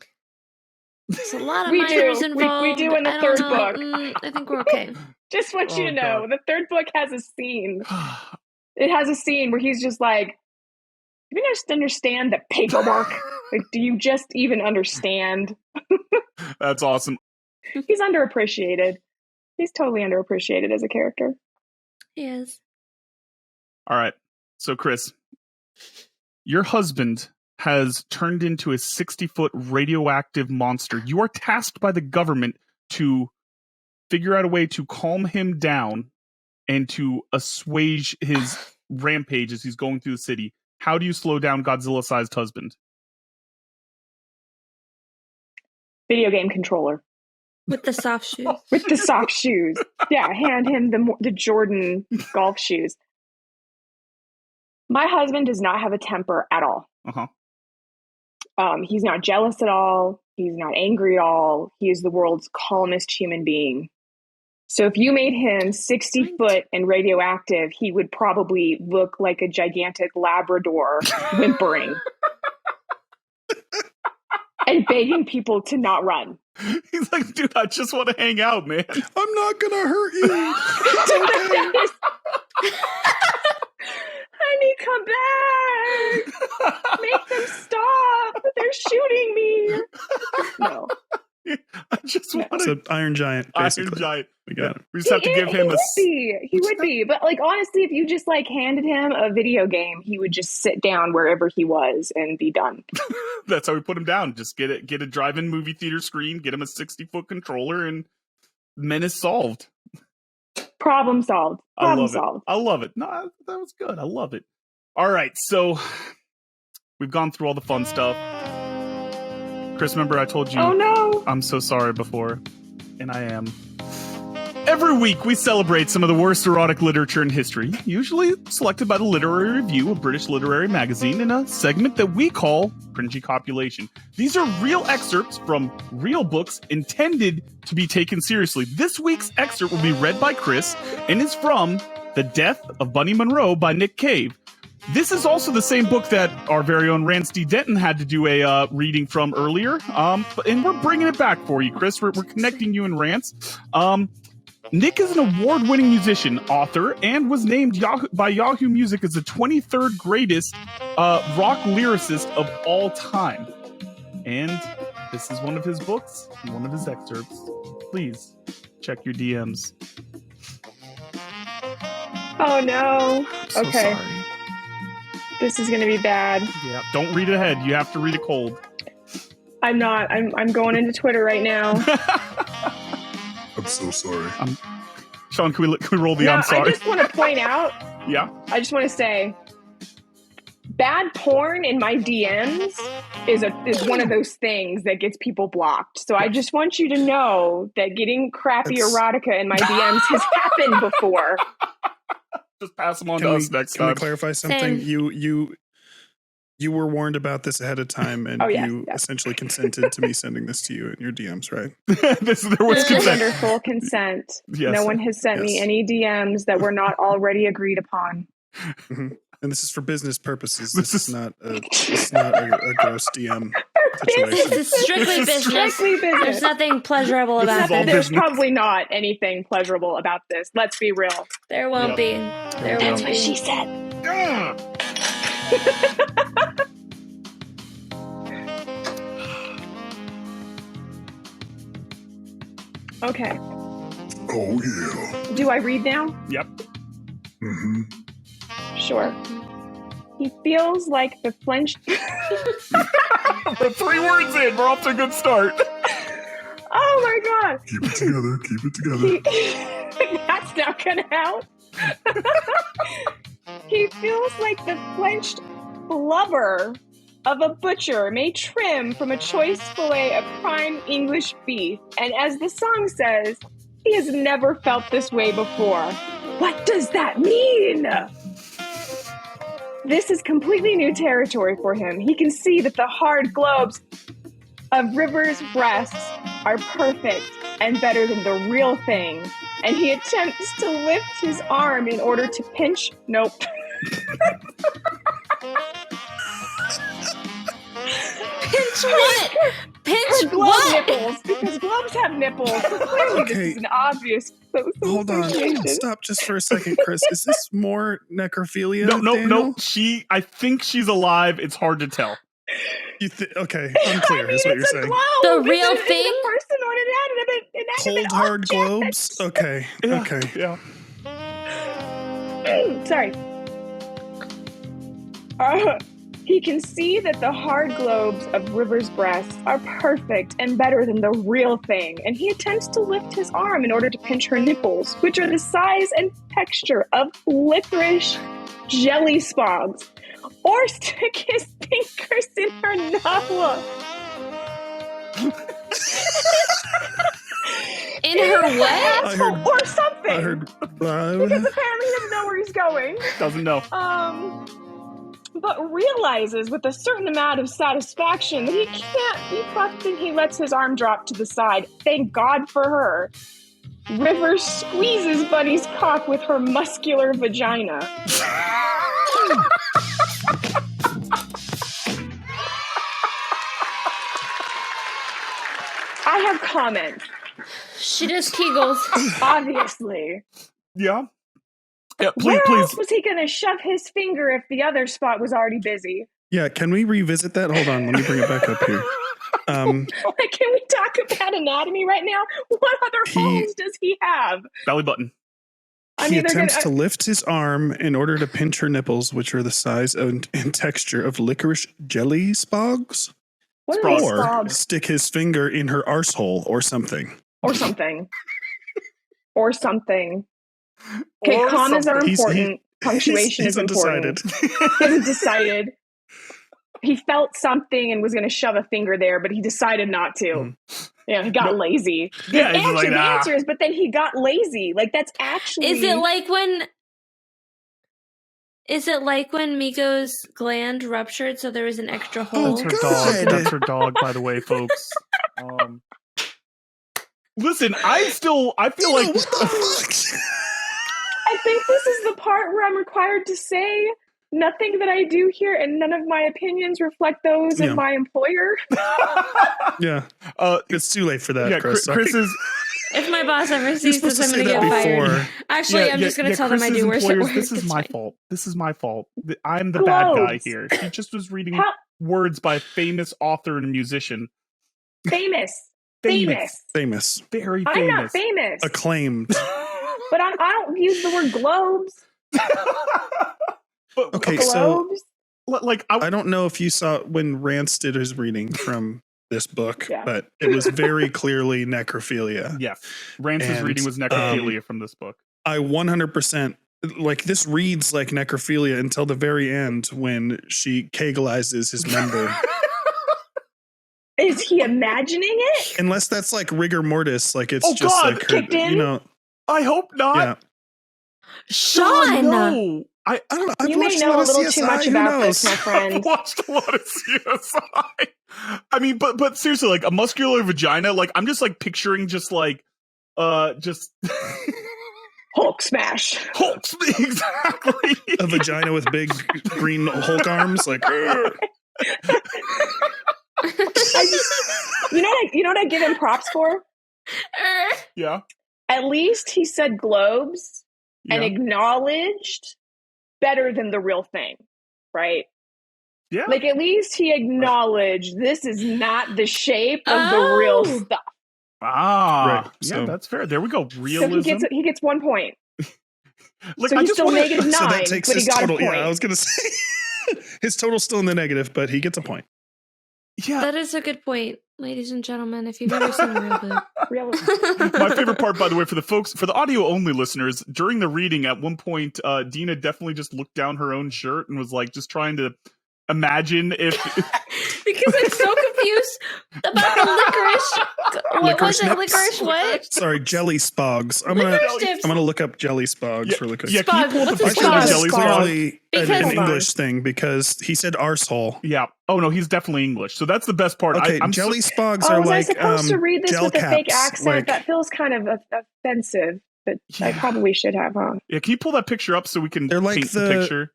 There's a lot of We minors do. involved. We do in the I third don't know. book. I think we're okay. Just want you to know, God. the third book has a scene. It has a scene where he's just like, do you just understand the paperwork? Like, do you just even understand? That's awesome. He's underappreciated. He's totally underappreciated as a character. He is. All right. So, Krys, your husband has turned into a 60-foot radioactive monster. You are tasked by the government to figure out a way to calm him down and to assuage his rampage as he's going through the city. How do you slow down Godzilla-sized husband? Video game controller. With the soft shoes. With the soft shoes. Yeah, hand him the Jordan golf shoes. My husband does not have a temper at all. Uh-huh. He's not jealous at all. He's not angry at all. He is the world's calmest human being. So if you made him 60 foot and radioactive, he would probably look like a gigantic Labrador whimpering and begging people to not run. He's like, dude, I just want to hang out, man. I'm not gonna hurt you. It's okay. Honey, come back! Make them stop! They're shooting me! No. I just want It's to... an Iron Giant, basically. Iron Giant. We got him. We just have to give him a... He would be. But, like, honestly, if you just, like, handed him a video game, he would just sit down wherever he was and be done. That's how we put him down. Just get a drive-in movie theater screen, get him a 60-foot controller, and menace solved. Problem solved. Problem I solved. love it. No, that was good. I love it. All right, so we've gone through all the fun stuff. Krys, remember I told you... Oh, no! I'm so sorry before, and I am. Every week, we celebrate some of the worst erotic literature in history, usually selected by the Literary Review, a British literary magazine, in a segment that we call Cringy Copulation. These are real excerpts from real books intended to be taken seriously. This week's excerpt will be read by Krys and is from The Death of Bunny Monroe by Nick Cave. This is also the same book that our very own Rance D. Denton had to do a reading from earlier, and we're bringing it back for you, Krys. We're connecting you and Rance. Nick is an award-winning musician, author, and was named by Yahoo Music as the 23rd greatest rock lyricist of all time. And this is one of his books, and one of his excerpts. Please check your DMs. Oh, no. I'm so Okay. sorry. This is going to be bad. Yeah, don't read it ahead. You have to read it cold. I'm not. I'm going into Twitter right now. I'm so sorry. Sean, can we roll the Now, I'm sorry? I just want to point out, Yeah. I just want to say, bad porn in my DMs is one of those things that gets people blocked. So I just want you to know that getting crappy erotica in my DMs has happened before. Just pass them on to us next Can we time. clarify something? Same. You were warned about this ahead of time, and yes. essentially consented to me sending this to you in your DMs, right? There was This is consent. under full consent. Yes. No one has sent me Yes. any DMs that were not already agreed upon. Mhm. And this is for business purposes. This This is not a gross DM This situation. is strictly business. Strictly business. There's nothing pleasurable This about is all this. There's business. probably not anything pleasurable about this. Let's be real. There won't be. There That's won't what be. she said. Okay. Oh, yeah. Do I read now? Yep. Mm-hmm. Sure. He feels like the French. We're 3 words in. We're off to a good start. Oh my god! Keep it together. Keep it together. That's not gonna help. He feels like the flenched blubber of a butcher may trim from a choice fillet of prime English beef. And as the song says, he has never felt this way before. What does that mean? This is completely new territory for him. He can see that the hard globes of River's breasts are perfect and better than the real thing. And he attempts to lift his arm in order to pinch. Nope. Pinch what? Pinch Her glove what? nipples, because gloves have nipples. So clearly this Okay. is an obvious Hold on. association. Stop just for a second, Chris. Is this more necrophilia? No. Daniel? I think she's alive. It's hard to tell. Okay, unclear I mean, is what you're it's a saying. globe. The real it's thing? a person on an inanimate Cold hard object. globes? Okay. Yeah, Okay. Yeah. Sorry. He can see that the hard globes of River's breasts are perfect and better than the real thing, and he attempts to lift his arm in order to pinch her nipples, which are the size and texture of licorice jelly spogs, or stick his fingers in her nahua. In her what? I heard- Or something. I heard. Because apparently he doesn't know where he's going. Doesn't know. But realizes with a certain amount of satisfaction that he can't be fucked, and he lets his arm drop to the side. Thank God for her. River squeezes Bunny's cock with her muscular vagina. I have comments, She does Kegels. obviously. Yeah. Yeah, Where please. else was he going to shove his finger if the other spot was already busy? Yeah, can we revisit that? Hold on, let me bring it back up here. Can we talk about anatomy right now? What other holes does he have? Belly button. He attempts to lift his arm in order to pinch her nipples, which are the size and texture of licorice jelly spogs. What are these Or spogs? stick his finger in her arsehole or something. Or something. Or something. Okay, Or commas are something. important. Punctuation he's is important. He hasn't decided. He felt something and was going to shove a finger there, but he decided not to. Yeah, he got lazy. Yeah, he's like, The "Ah." answer is, but then he got lazy. Like, that's actually... Is it like when Miko's gland ruptured so there was an extra hole? That's her God. dog. That's her dog, by the way, folks. Listen, I feel like What the fuck? I think this is the part where I'm required to say nothing that I do here and none of my opinions reflect those Yeah. of my employer. Yeah, it's too late for that, yeah, Chris. Chris is If my boss ever You're sees supposed this, to I'm say going to that get fired. before. Actually, I'm just going to tell them I Chris's do worse at employers, work. This is It's my fine. fault. This is my fault. I'm the bad guy Globes. here. She just was reading How- words by a famous author and musician. Famous. Famous. Famous, Very I'm famous. not famous. acclaimed. But I don't use the word globes. But, Okay, so Globes. like, I don't know if you saw when Rance did his reading from this book, Yeah. but it was very clearly necrophilia. yes, Rance's And, reading was necrophilia from this book. I 100% like this reads like necrophilia until the very end when she kegelizes his member. Is he imagining it? Unless that's like rigor mortis, like it's Oh, just God, like her, kicked in? you know. I hope not. Yeah, Sean! No. I don't know. I've You may watched know a lot of little too CSI, much who about this, knows? my friend. I've watched a lot of CSI. I mean, but seriously, like a muscular vagina, like I'm just like picturing just Hulk Smash. exactly. A vagina with big green Hulk arms, like. You know what I give him props for? Yeah. At least he said globes and Yeah. acknowledged better than the real thing, right? Yeah. Like, at least he acknowledged this is not the shape of the real Oh. stuff. Right, Yeah, so- that's fair. There we go. So Realism. he gets 1 point. Like So I he's just still wanna, negative 9, So that takes but he his got total. a point. Yeah, I was gonna say his total's still in the negative, but he gets a point. Yeah. That is a good point, ladies and gentlemen, if you've ever seen a real boob. Real- My favorite part, by the way, for the audio only listeners, during the reading, at one point, Dina definitely just looked down her own shirt and was like, just trying to imagine if. Because I'm so confused about the licorice. What Licorice was it? nips? Licorice what? Sorry, jelly spogs. I'm Licorice gonna nips. look up jelly spogs really quick. Yeah, can you Spog. pull up What's the a I picture think of spog? the it's jelly Spog. spog? probably Because- an Hold on. English thing because he said arsehole. Yeah. Oh no, he's definitely English. So that's the best part. Okay, I'm jelly spogs Oh, are was I like supposed to read this gel with a fake caps, accent? like- That feels kind of offensive, but I Yeah. probably should have, huh? Yeah, can you pull that picture up so we can They're like paint the the- picture?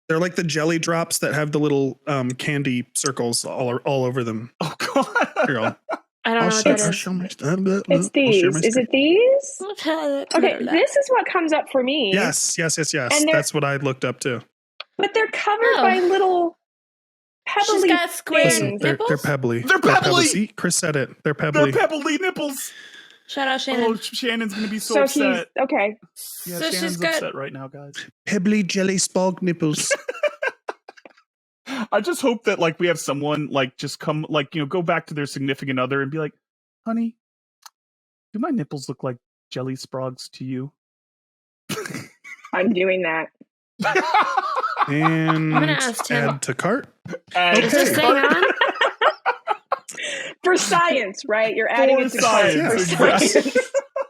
They're like the jelly drops that have the little candy circles all over them. Oh God. Here, I don't know what that I'll is. show my It's these. Is it these? Okay, this is what comes up for me. Yes. And That's what I looked up too. But they're covered by little pebbly She's got square things. Listen, they're nipples? pebbly. They're pebbly! See, Chris said it. They're pebbly. They're pebbly nipples. Shout out Shannon. Oh, Shannon's gonna be so So upset. he's okay. Yeah, So she's Shannon's got- upset right now, guys. Pebbly jelly spog nipples. I just hope that like we have someone like just come like go back to their significant other and be like, honey, do my nipples look like jelly sprogs to you? I'm doing that. And I'm gonna ask Tim. add to cart. And Is this thing on? For science, right? You're adding it to science, cart for exactly. science.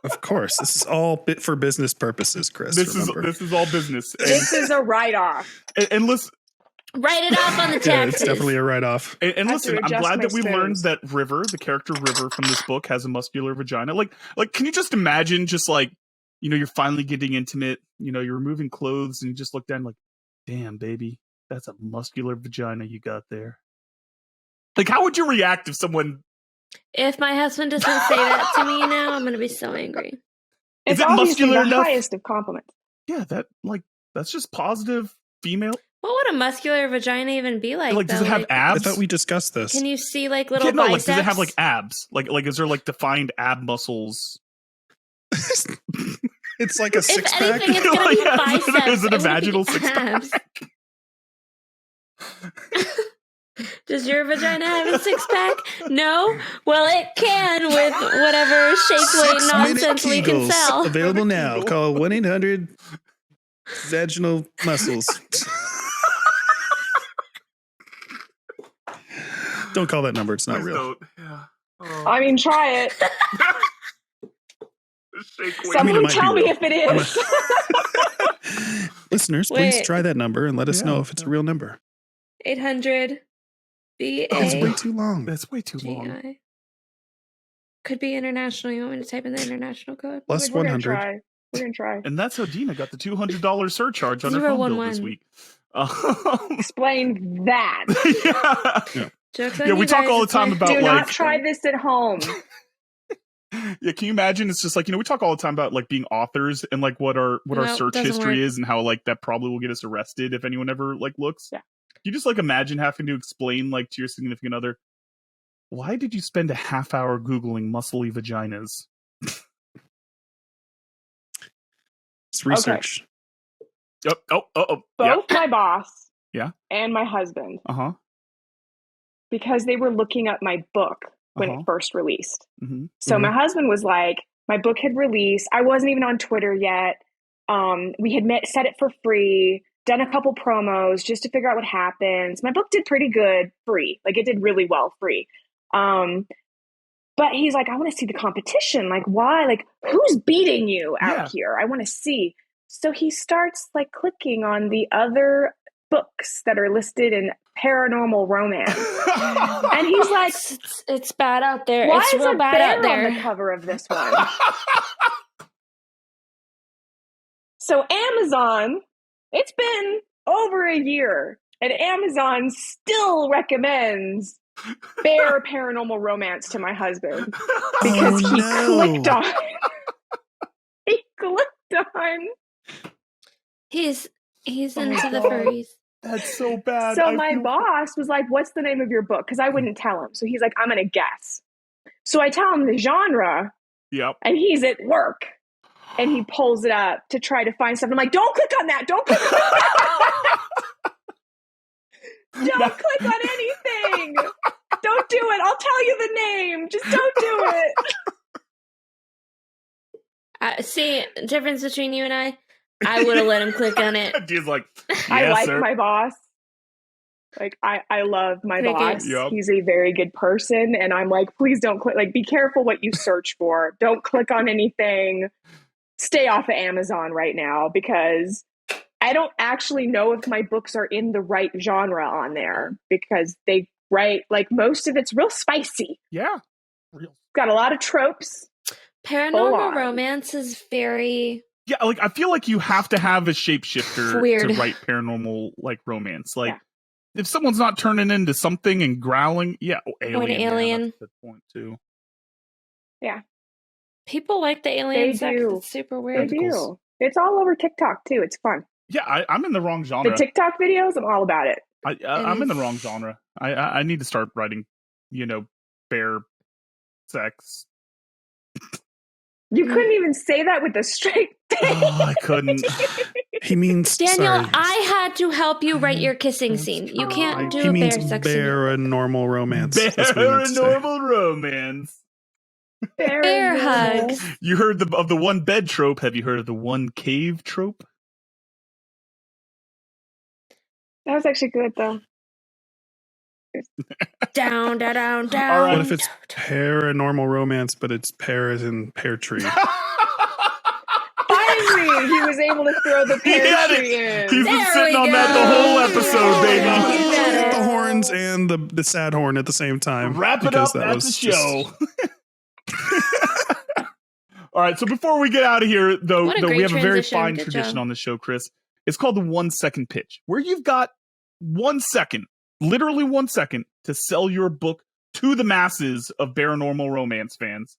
Of course, this is all for business purposes, Chris. this remember. is all business. This is a write-off. And listen, Write it off on the Yeah, taxes. it's definitely a write-off. and I have listen, to I'm adjust glad my that we learned spoons. that River, the character River from this book, has a muscular vagina. Like, can you just imagine just like, you're finally getting intimate, you're removing clothes and you just look down like, damn, baby, that's a muscular vagina you got there. Like, how would you react if someone... If my husband doesn't say that to me now, I'm gonna be so angry. It's it obviously muscular the enough? highest of compliments. Yeah, that's just positive female. What would a muscular vagina even be like? Like, does though? it have Like, I abs? thought we discussed this. Can you see like little Yeah, no, like, biceps? does it have like abs? Like, is there like defined ab muscles? It's like a if six-pack. anything, it's gonna be Yeah, biceps. is it a It wouldn't be vaginal six-pack? abs. Does your vagina have a six-pack? No? Well, it can with whatever shape, weight, 6-minute nonsense we can Kegels. sell. Available now. Call 1-800 vaginal muscles. Don't call that number. It's not Please real. don't. Yeah. Oh. I mean, try it. Shake weight. Someone it might be tell me real. if it is. Listeners, please Wait. try that number and let us Yeah. know if it's a real number. 800 It's way too long. That's way too long. BAGI. Could be international. You want me to type in the international code? Plus We're gonna 100. try. We're gonna try. And that's how Dina got the $200 surcharge on her phone bill this 011. week. Explain that. Yeah. Jokes on Yeah, we you talk guys, all the it's time my- about, Do like- not try this at home. Yeah, can you imagine? It's just like, we talk all the time about like being authors and like what our No, search doesn't history work. is and how like that probably will get us arrested if anyone ever like looks. Yeah. You just like imagine having to explain like to your significant other, why did you spend a half hour Googling muscly vaginas? It's research. Oh. Both my boss Yeah. and my husband, Uh-huh. because they were looking up my book when Uh-huh. it first released. Mm-hmm. So my husband was like, my book had released. I wasn't even on Twitter yet. We had set it for free, done a couple promos just to figure out what happens. My book did pretty good free. Like, it did really well free. But he's like, I want to see the competition. Like, why? Like, who's beating you out here? I want to see. So he starts like clicking on the other books that are listed in paranormal romance. And he's like, it's bad out there. why It's is real a bad bear out there. on the cover of this one? So Amazon, it's been over a year, and Amazon still recommends bear paranormal romance to my husband because he clicked on. He clicked on. He's Oh my into the God. furries. That's so bad. So I my feel- boss was like, what's the name of your book? Because I wouldn't tell him. So he's like, I'm going to guess. So I tell him the genre, Yep. and he's at work. And he pulls it up to try to find stuff. I'm like, don't click on that. Don't click on that. Don't click on anything. Don't do it. I'll tell you the name. Just don't do it. See, difference between you and I would have let him click on it. He's like, yes, I like sir. my boss. Like, I love my Cricket. boss. Yep. He's a very good person. And I'm like, please don't click. Like, be careful what you search for. Don't click on anything. Stay off of Amazon right now, because I don't actually know if my books are in the right genre on there, because they write, like, most of it's real spicy. Yeah. Real. Got a lot of tropes. Full Paranormal on. romance is very Yeah, like I feel like you have to have a shapeshifter Weird. to write paranormal like romance. Like if someone's not turning into something and growling, alien. Or an alien. Yeah, that's a good point too. Yeah. People like the alien sex. do. It's super They weird. do. It's all over TikTok too. It's fun. Yeah, I'm in the wrong The genre. TikTok videos, I'm all about it. I'm in the wrong genre. I need to start writing, bear sex. You couldn't even say that with a straight face. Oh, I couldn't. He means Daniel, sorry. I had to help you write your kissing scene. You can't do He means bear sex. paranormal romance. That's what he meant to say. Paranormal romance. Bear hugs. You heard of the one bed trope. Have you heard of the one cave trope? That was actually good though. Down, down, down, down. All right. What if it's paranormal romance, but it's pear as in pear tree? Finally, he was able to throw the He pear had tree it. in. He's been There sitting we on that the go. whole episode, baby. The horns and the sad horn at the same time. Wrap it because up. that That's was the show. All right. So before we get out of here, though, What a great we have a very transition. fine Good tradition job. on the show, Chris. It's called the 1 second pitch, where you've got 1 second, literally 1 second, to sell your book to the masses of paranormal romance fans.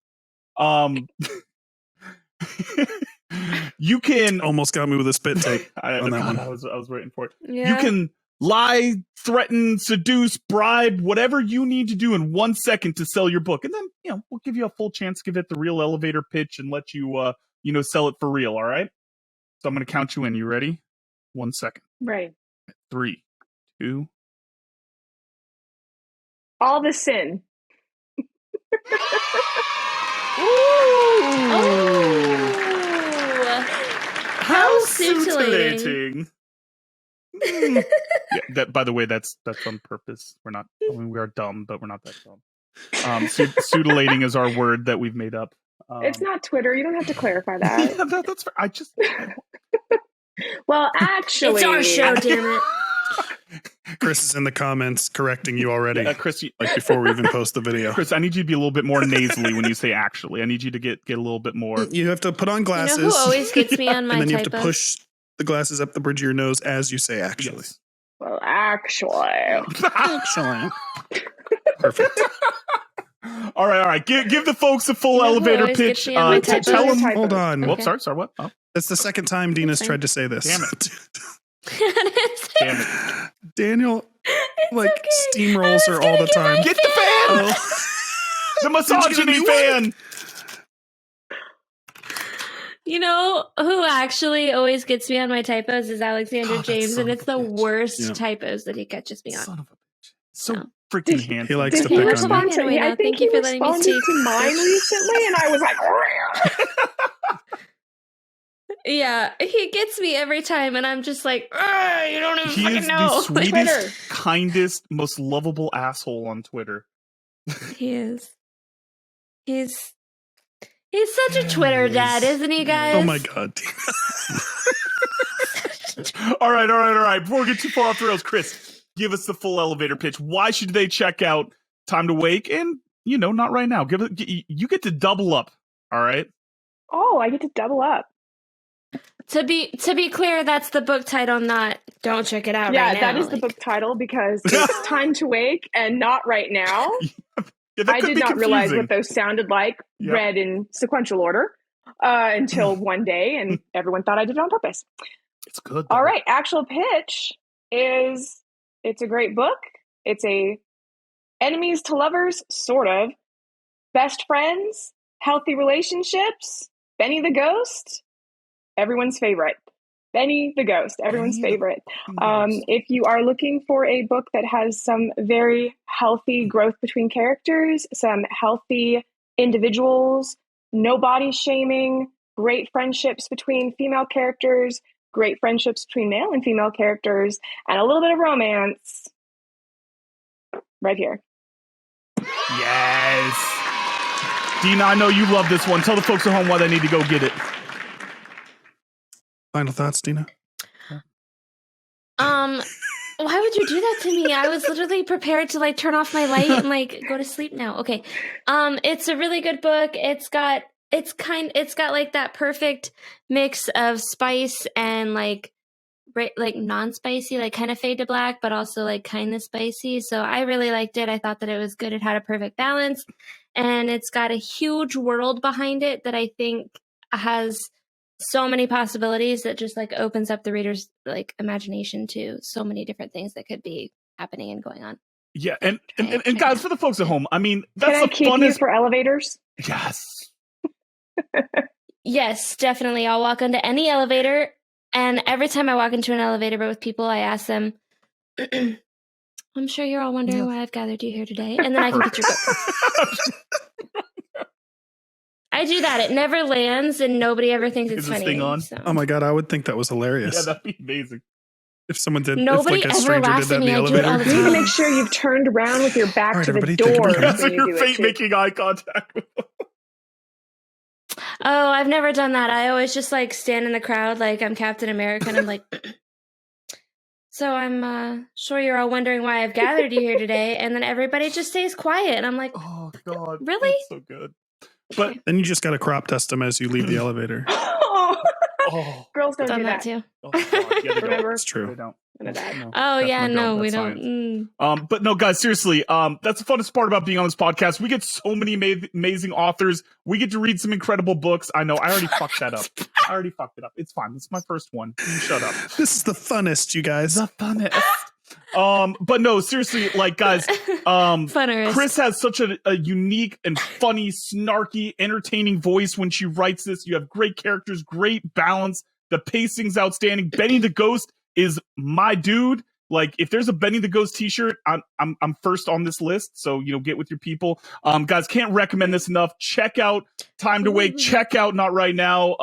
You can Almost got me with a spit take on that one. I was waiting for it. Yeah. You can lie, threaten, seduce, bribe, whatever you need to do in 1 second to sell your book. And then, we'll give you a full chance to give it the real elevator pitch and let you, sell it for real. All right. So I'm going to count you in. You ready? 1 second. Right. 3, 2. All the sin. Oh. How scintillating. Yeah, that, by the way, that's on purpose. We're not. I mean, we are dumb, but we're not that dumb. Sutilating is our word that we've made up. It's not Twitter. You don't have to clarify that. Yeah, that's fair. I just. Well, actually, It's our show, damn it. Chris is in the comments correcting you already. Chris, Like before we even post the video. Chris, I need you to be a little bit more nasally when you say actually. I need you to get a little bit more. You have to put on glasses. You know who always gets me on my and then you typo? have to push the glasses up the bridge of your nose as you say actually. Yes. well, actually, Actually. Perfect. All right. Give the folks a full You know who elevator always pitch. gets me on my typos? Tell them. Typos. Hold on. Whoops, sorry. What? Oh, That's the second time Dina's That's tried to say this. Damn it. damn it. Daniel, like, okay. steamrolls her all the time. Get the fan! The misogyny fan! You know who actually always gets me on my typos is Alexander God, that James, son and of it's a the bitch. worst Yeah. typos that he catches me on. Son of a bitch. So No. freaking Did- handsome. He likes to He pick on respond- you. responded to Anyway, me. I now, think thank you he for letting me responded speak. to mine recently, and I was like, Yeah, he gets me every time, and I'm just like, "Ugh, you don't even He fucking is know. the Twitter. sweetest, kindest, most lovable asshole on Twitter. He is. He's such a Twitter dad, isn't he, guys? Oh my god. All right. Before we get too far off the rails, Chris, give us the full elevator pitch. Why should they check out Time to Wake? And, not right now. You get to double up. All right. oh, I get to double up. To be clear, that's the book title, not "Don't check it out." Yeah, right now. that is the book title because it's Time to Wake and not right now. Yeah, that I could did be not realize confusing. what those sounded like Yep. read in sequential order until one day, and everyone thought I did it on purpose. It's good. All right, actual pitch is it's a great book. It's a enemies to lovers, sort of. Best friends, healthy relationships, Benny the Ghost, everyone's favorite. Benny the Ghost, everyone's Benny the favorite. If you are looking for a book that has some very healthy growth between characters, some healthy individuals, no body shaming, great friendships between female characters, great friendships between male and female characters, and a little bit of romance, right here. Yes. Dina, I know you love this one. Tell the folks at home why they need to go get it. Final thoughts, Dina? Why would you do that to me? I was literally prepared to turn off my light and go to sleep now. Okay. It's a really good book. It's got it's got like that perfect mix of spice and like non-spicy, like kind of fade to black, but also like kind of spicy. So I really liked it. I thought that it was good. It had a perfect balance, and it's got a huge world behind it that I think has so many possibilities that just like opens up the reader's like imagination to so many different things that could be happening and going on. Yeah, and guys, for the folks at home, I mean, that's Can I the keep you funnest. for elevators? Yes. Yes, definitely. I'll walk onto any elevator, and every time I walk into an elevator but with people, I ask them, I'm sure you're all wondering why I've gathered you here today, and then I can get your book. I do that. It never lands, and nobody ever thinks it's Is this funny. thing on? So. Oh my god, I would think that was hilarious. Yeah, that'd be amazing. If someone did, Nobody if like a ever stranger laughs did that at in the me. I do it all elevator. the You need to time. make sure you've turned around with your back All right, to the everybody, take a door. break. You guys when are you do your it, fate too. making eye contact with them. Oh, I've never done that. I always just like stand in the crowd like I'm Captain America, and I'm like, so I'm sure you're all wondering why I've gathered you here today, and then everybody just stays quiet, and I'm like, Oh god, Really? That's so good. But Then you just got to crop dust them as you leave the elevator. oh, Girls don't done do that that. too. oh god, yeah, they don't. Remember? It's They true. don't. None of that. No, Oh yeah, definitely no, we That's don't. science. But no, guys, seriously, that's the funnest part about being on this podcast. We get so many amazing authors. We get to read some incredible books. I know, I already fucked that up. I already fucked it up. It's fine. It's my first one. You shut up. This is the funnest, you guys. The funnest. But no, seriously, like, guys, Funnerist. Krys has such a unique and funny, snarky, entertaining voice when she writes this. You have great characters, great balance. The pacing's outstanding. Benny the Ghost is my dude. Like, if there's a Benny the Ghost t-shirt, I'm first on this list. So, you know, get with your people. Guys, can't recommend this enough. Check out Time to Wake. Check out Not Right Now.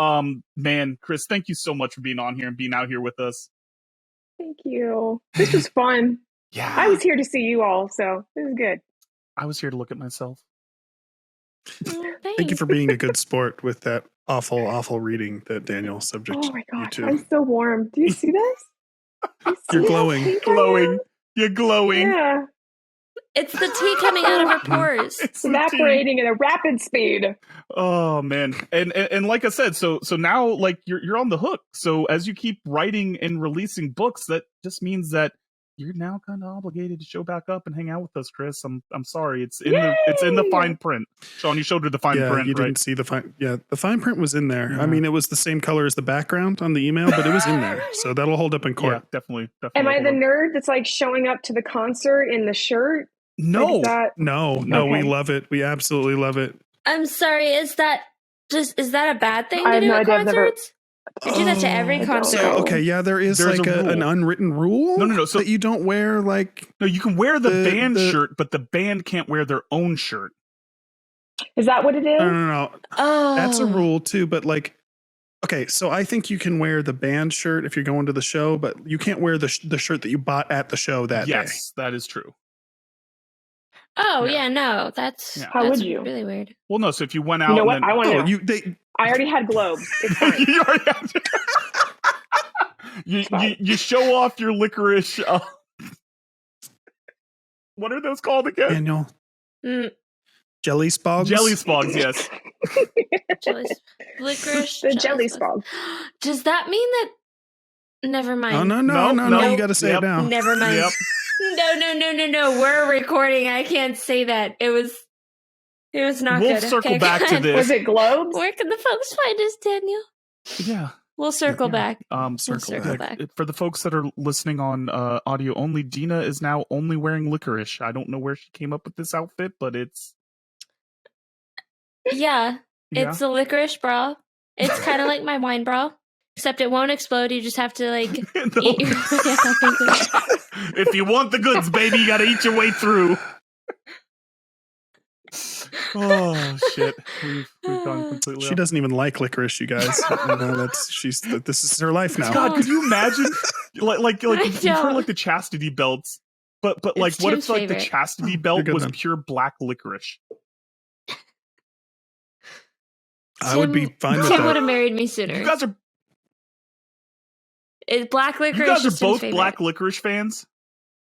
Man, Krys, thank you so much for being on here and being out here with us. Thank you. This was fun. Yeah. I was here to see you all, so this is good. I was here to look at myself. Oh, Thank you for being a good sport with that awful reading that Daniel subject Oh my you gosh, to. I'm so warm. Do you see this? Do you see You're how glowing. pink I am? Glowing. You're glowing. Yeah, It's the tea coming out of her pores. It's the evaporating at a rapid speed. Oh man, and like I said, so now like you're on the hook. So as you keep writing and releasing books, that just means that you're now kind of obligated to show back up and hang out with us, Krys. I'm sorry, it's in the Yay! fine print. Sean, you showed her the fine Yeah, print, you right? didn't see the fine. Yeah, the fine print was in there. Yeah. I mean, it was the same color as the background on the email, but it was in there, so that'll hold up in Yeah, court. definitely. Am I hold the on. nerd that's like showing up to the concert in the shirt? No, Like, is that... No, Okay. we love it. We absolutely love it. I'm sorry. Is that a bad thing I to have do no at idea. I've never- concerts? I do that to every I don't concert. know. Okay, yeah, there is There's like a rule. an unwritten rule. No. So that you don't wear like. no, you can wear the band the- shirt, but the band can't wear their own shirt. Is that what it is? No. Oh, That's a rule too, but like. Okay, so I think you can wear the band shirt if you're going to the show, but you can't wear the shirt that you bought at the show that day. Yes, that is true. Oh Yeah. yeah, no, that's Yeah. How that's would you? really weird. Well, no. So if you went out, You know and what? then, I want to Oh, know. I already had globes. It's fine. you already have to- fine. you show off your licorice. What are those called again? Daniel, Mm, jelly spogs. Jelly spogs, yes. licorice. The jelly spog. spog. Does that mean that? Never mind. Oh no! No. You got to say Yep. it now. Never mind. Yep. No. We're recording. I can't say that. It was not We'll good. circle Okay, back go to ahead. this. Was it globes? Where can the folks find us, Daniel? Yeah. We'll circle back. Circle back. For the folks that are listening on audio only, Dina is now only wearing licorice. I don't know where she came up with this outfit, but it's Yeah, it's a licorice bra. It's kind of like my wine bra, except it won't explode. You just have to like eat your If you want the goods, baby, you gotta eat your way through. Oh shit, we've gone completely. She doesn't even like licorice, you guys. No, this is her life now. God, could you imagine? Like I you've heard don't. like the chastity belts, but like, It's what Tim's if like the favorite. chastity Oh, belt you're good was then. pure black licorice? I would be fine with Tim would that. have married me sooner. You guys are Black licorice. you guys is are Tim's both favorite. black licorice fans.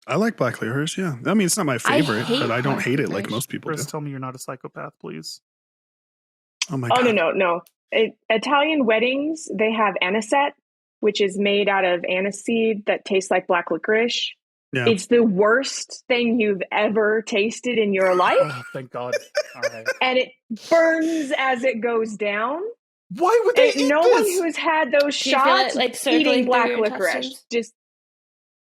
I like black licorice. Yeah, I mean it's not my favorite, hate but I don't black hate it like licorice. most people do. Chris, tell me you're not a psychopath, please. Oh my Oh, god. no. Italian weddings, they have anisette, which is made out of aniseed that tastes like black licorice. Yeah. It's the worst thing you've ever tasted in your life. Oh, thank God. All right. And it burns as it goes down. Why would they eat No this? one who's had those Do you feel shots it, like, circling eating through black your licorice. intestines? Just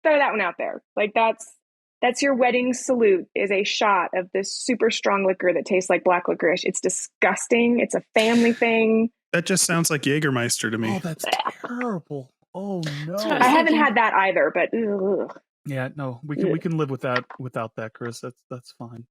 throw that one out there. Like that's your wedding salute, is a shot of this super strong liquor that tastes like black licorice. It's disgusting. It's a family thing. That just sounds like Jägermeister to me. Oh, that's terrible. Oh no. what I was I haven't thinking. had that either, but ugh. Yeah, no, we can live with that without that, Chris. That's fine.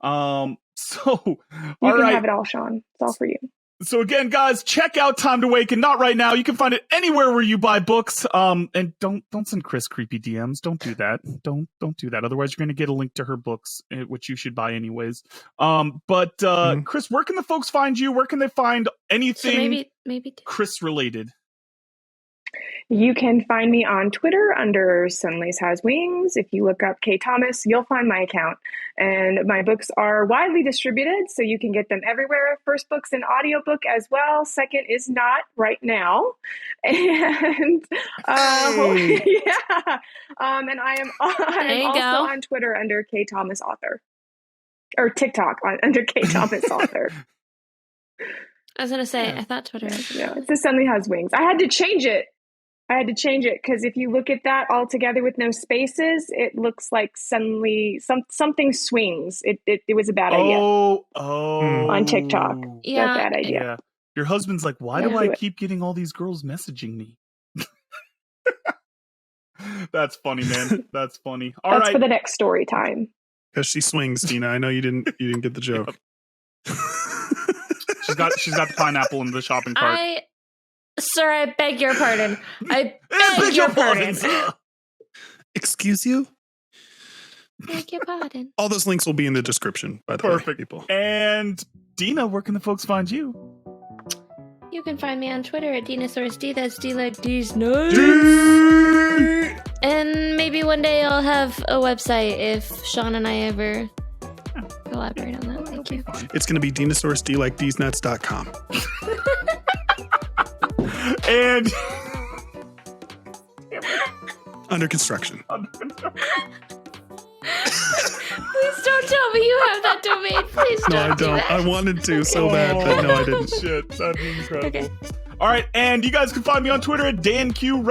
So You all can right. have it all, Sean. It's all for you. So again, guys, check out Time to Awaken. Not right now. You can find it anywhere where you buy books. And don't send Chris creepy DMs. Don't do that. Don't do that. Otherwise, you're going to get a link to her books, which you should buy anyways. Chris, where can the folks find you? Where can they find anything So maybe Chris related? You can find me on Twitter under Sunlace Has Wings. If you look up K Thomas, you'll find my account. And my books are widely distributed, so you can get them everywhere. First book's an audiobook as well. Second is not right now. And yeah. And I'm also on Twitter under K Thomas Author. Or TikTok under K Thomas Author. I was gonna say, I thought Twitter was No, it's the Sunny Has Wings. I had to change it because if you look at that all together with no spaces, it looks like suddenly something swings. It was a bad idea. On TikTok. Yeah. Bad idea. Yeah. Your husband's like, why do I keep getting all these girls messaging me? That's funny, man. That's funny. All right. That's for the next story time. Because she swings, Dina. I know you didn't get the joke. She's got the pineapple in the shopping cart. Sir, I beg your pardon. I beg your pardon. Excuse you? Beg your pardon. All those links will be in the description, by the way, Perfect. people. And Dina, where can the folks find you? You can find me on Twitter at DinosaurusD. That's D like D's nuts. And maybe one day I'll have a website if Sean and I ever collaborate on that. Thank you. It's going to be dinosaurusdlikethesnuts.com. And Under construction. Please don't tell me you have that domain. Please don't. No, I do don't. that. I wanted to so bad, but no, I didn't. Shit, that'd be incredible. Okay. All right, and you guys can find me on Twitter at DanQ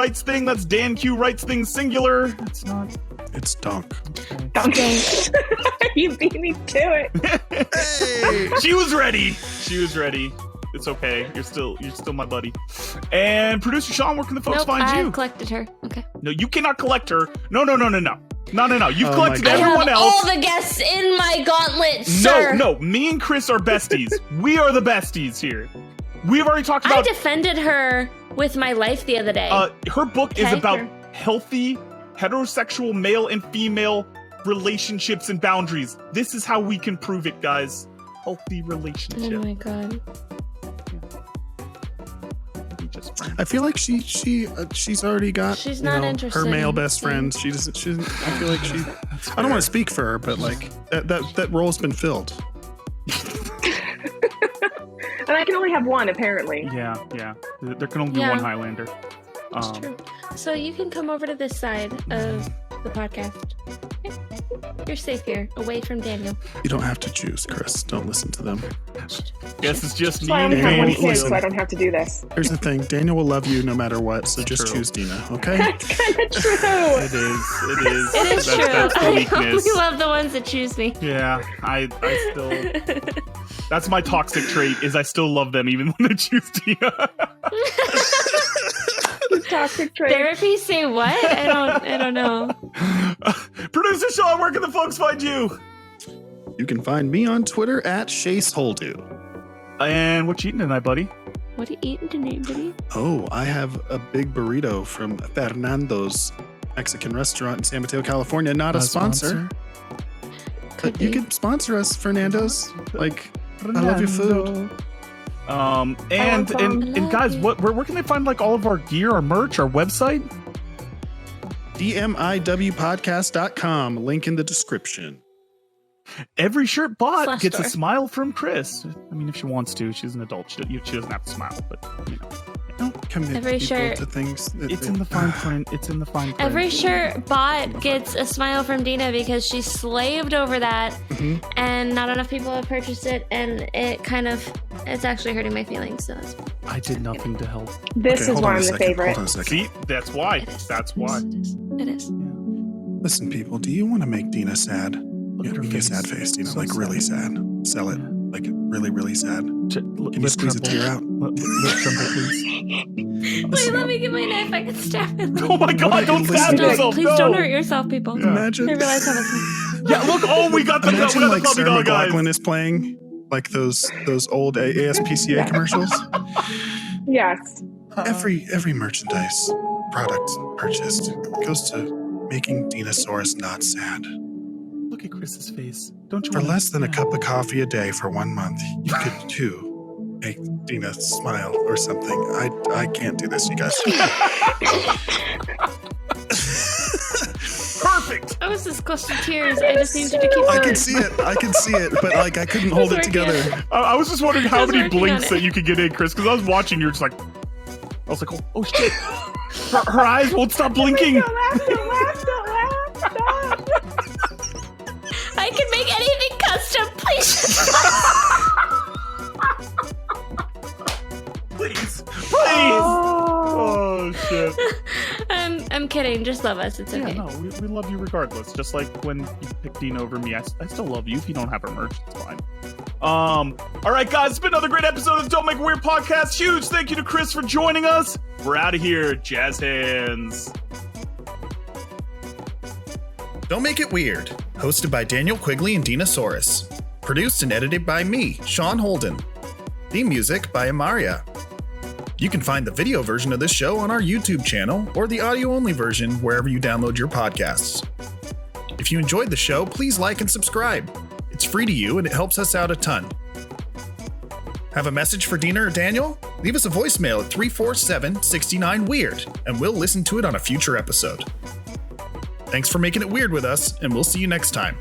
That's DanQ singular. It's not. It's Dunk. You beat me to it. Hey! She was ready. It's okay. You're still my buddy. And producer Sean, where can the folks find you? I collected her. Okay. No, you cannot collect her. No. You've Oh collected my God. everyone I have else. all the guests in my gauntlet, sir. No. Me and Chris are besties. We are the besties here. We've already talked I about. defended her with my life the other day. Her book is Okay. about healthy heterosexual male and female relationships and boundaries. This is how we can prove it, guys. Healthy relationship. Oh my god. I feel like she's already got She's not interested her male in best things. friends. She doesn't. I feel like she. I don't want to speak for her, but like that role's been filled. And I can only have one, apparently. Yeah. There can only be Yeah. one Highlander. That's true. So you can come over to this side of the podcast. Okay. You're safe here, away from Daniel. You don't have to choose, Chris. Don't listen to them. Guess it's just me So I and only have one Daniel, kid, listen. so I don't have to do this. Here's the thing: Daniel will love you no matter what. So just True. choose Dina, okay? That's kind of true. It is. It is true. That's the I weakness. only love the ones that choose me. Yeah, I still. That's my toxic trait. Is I still love them even when they choose Dina. Toxic trait. Therapy say what? I don't know. Producer Sean, where can the folks find you? You can find me on Twitter at ShaceHoldu. And what you eating tonight, buddy? What are you eating tonight, buddy? Oh, I have a big burrito from Fernando's Mexican restaurant in San Mateo, California. Not a sponsor. But you could sponsor us, Fernando's. Like, I love your food. And guys, where can they find like all of our gear, our merch, our website? DMIWpodcast.com. Link in the description. Every shirt bought Slash gets a store. smile from Krys. I mean, if she wants to, she's an adult. She doesn't have to smile, but you know. Don't commit Every people shirt- to things. It's in the fine print. It's in the fine print. Every shirt bought gets a smile from Dina because she slaved over that, and not enough people have purchased it, and it's actually hurting my feelings. So that's I did nothing to help. This Okay, is hold why on a I'm the second, favorite. Hold on a second. See, that's why. it is. That's why. It is. Listen, people, do you want to make Dina sad? Look Yeah, at her give me a face. sad face, Dina, So like really sad. Sell it, like really, really sad. Can you squeeze a tear out? Lip tremble, please. Wait, let me get my knife. I can stab it. Oh my God! Don't stab Listen, yourself. Please no. don't hurt yourself, people. Yeah. Imagine, I realize how that's. Yeah, look. Oh, we got the imagine like puppy Sarah dog guys. McLachlan is playing like those old ASPCA commercials. Yes. Every merchandise product purchased goes to making Dinosaurus not sad. Look at Chris's face. Don't you? For wanna- less than a Yeah. cup of coffee a day for 1 month, you could too make Dina smile or something. I can't do this, you guys. Perfect. I was this close to tears. I just needed to keep going. I can see it, but like I couldn't hold it working together. on I was just wondering how I was many working blinks on it. that you could get in, Chris, because I was watching. You're just like, I was like, oh shit. Her eyes won't stop blinking. Don't laugh. Stop. I can make anything custom, please. Please. Oh shit. I'm kidding. Just love us. It's Yeah, okay. no, we love you regardless. Just like when you picked Dean over me, I still love you. If you don't have her merch, it's fine. All right, guys, it's been another great episode of the Don't Make It Weird podcast. Huge thank you to Krys for joining us. We're out of here. Jazz hands. Don't Make It Weird, hosted by Daniel Quigley and Dinosaurus. Produced and edited by me, Sean Holden. Theme music by Amaria. You can find the video version of this show on our YouTube channel or the audio-only version wherever you download your podcasts. If you enjoyed the show, please like and subscribe. It's free to you and it helps us out a ton. Have a message for Dina or Daniel? Leave us a voicemail at 347-69-WEIRD and we'll listen to it on a future episode. Thanks for making it weird with us, and we'll see you next time.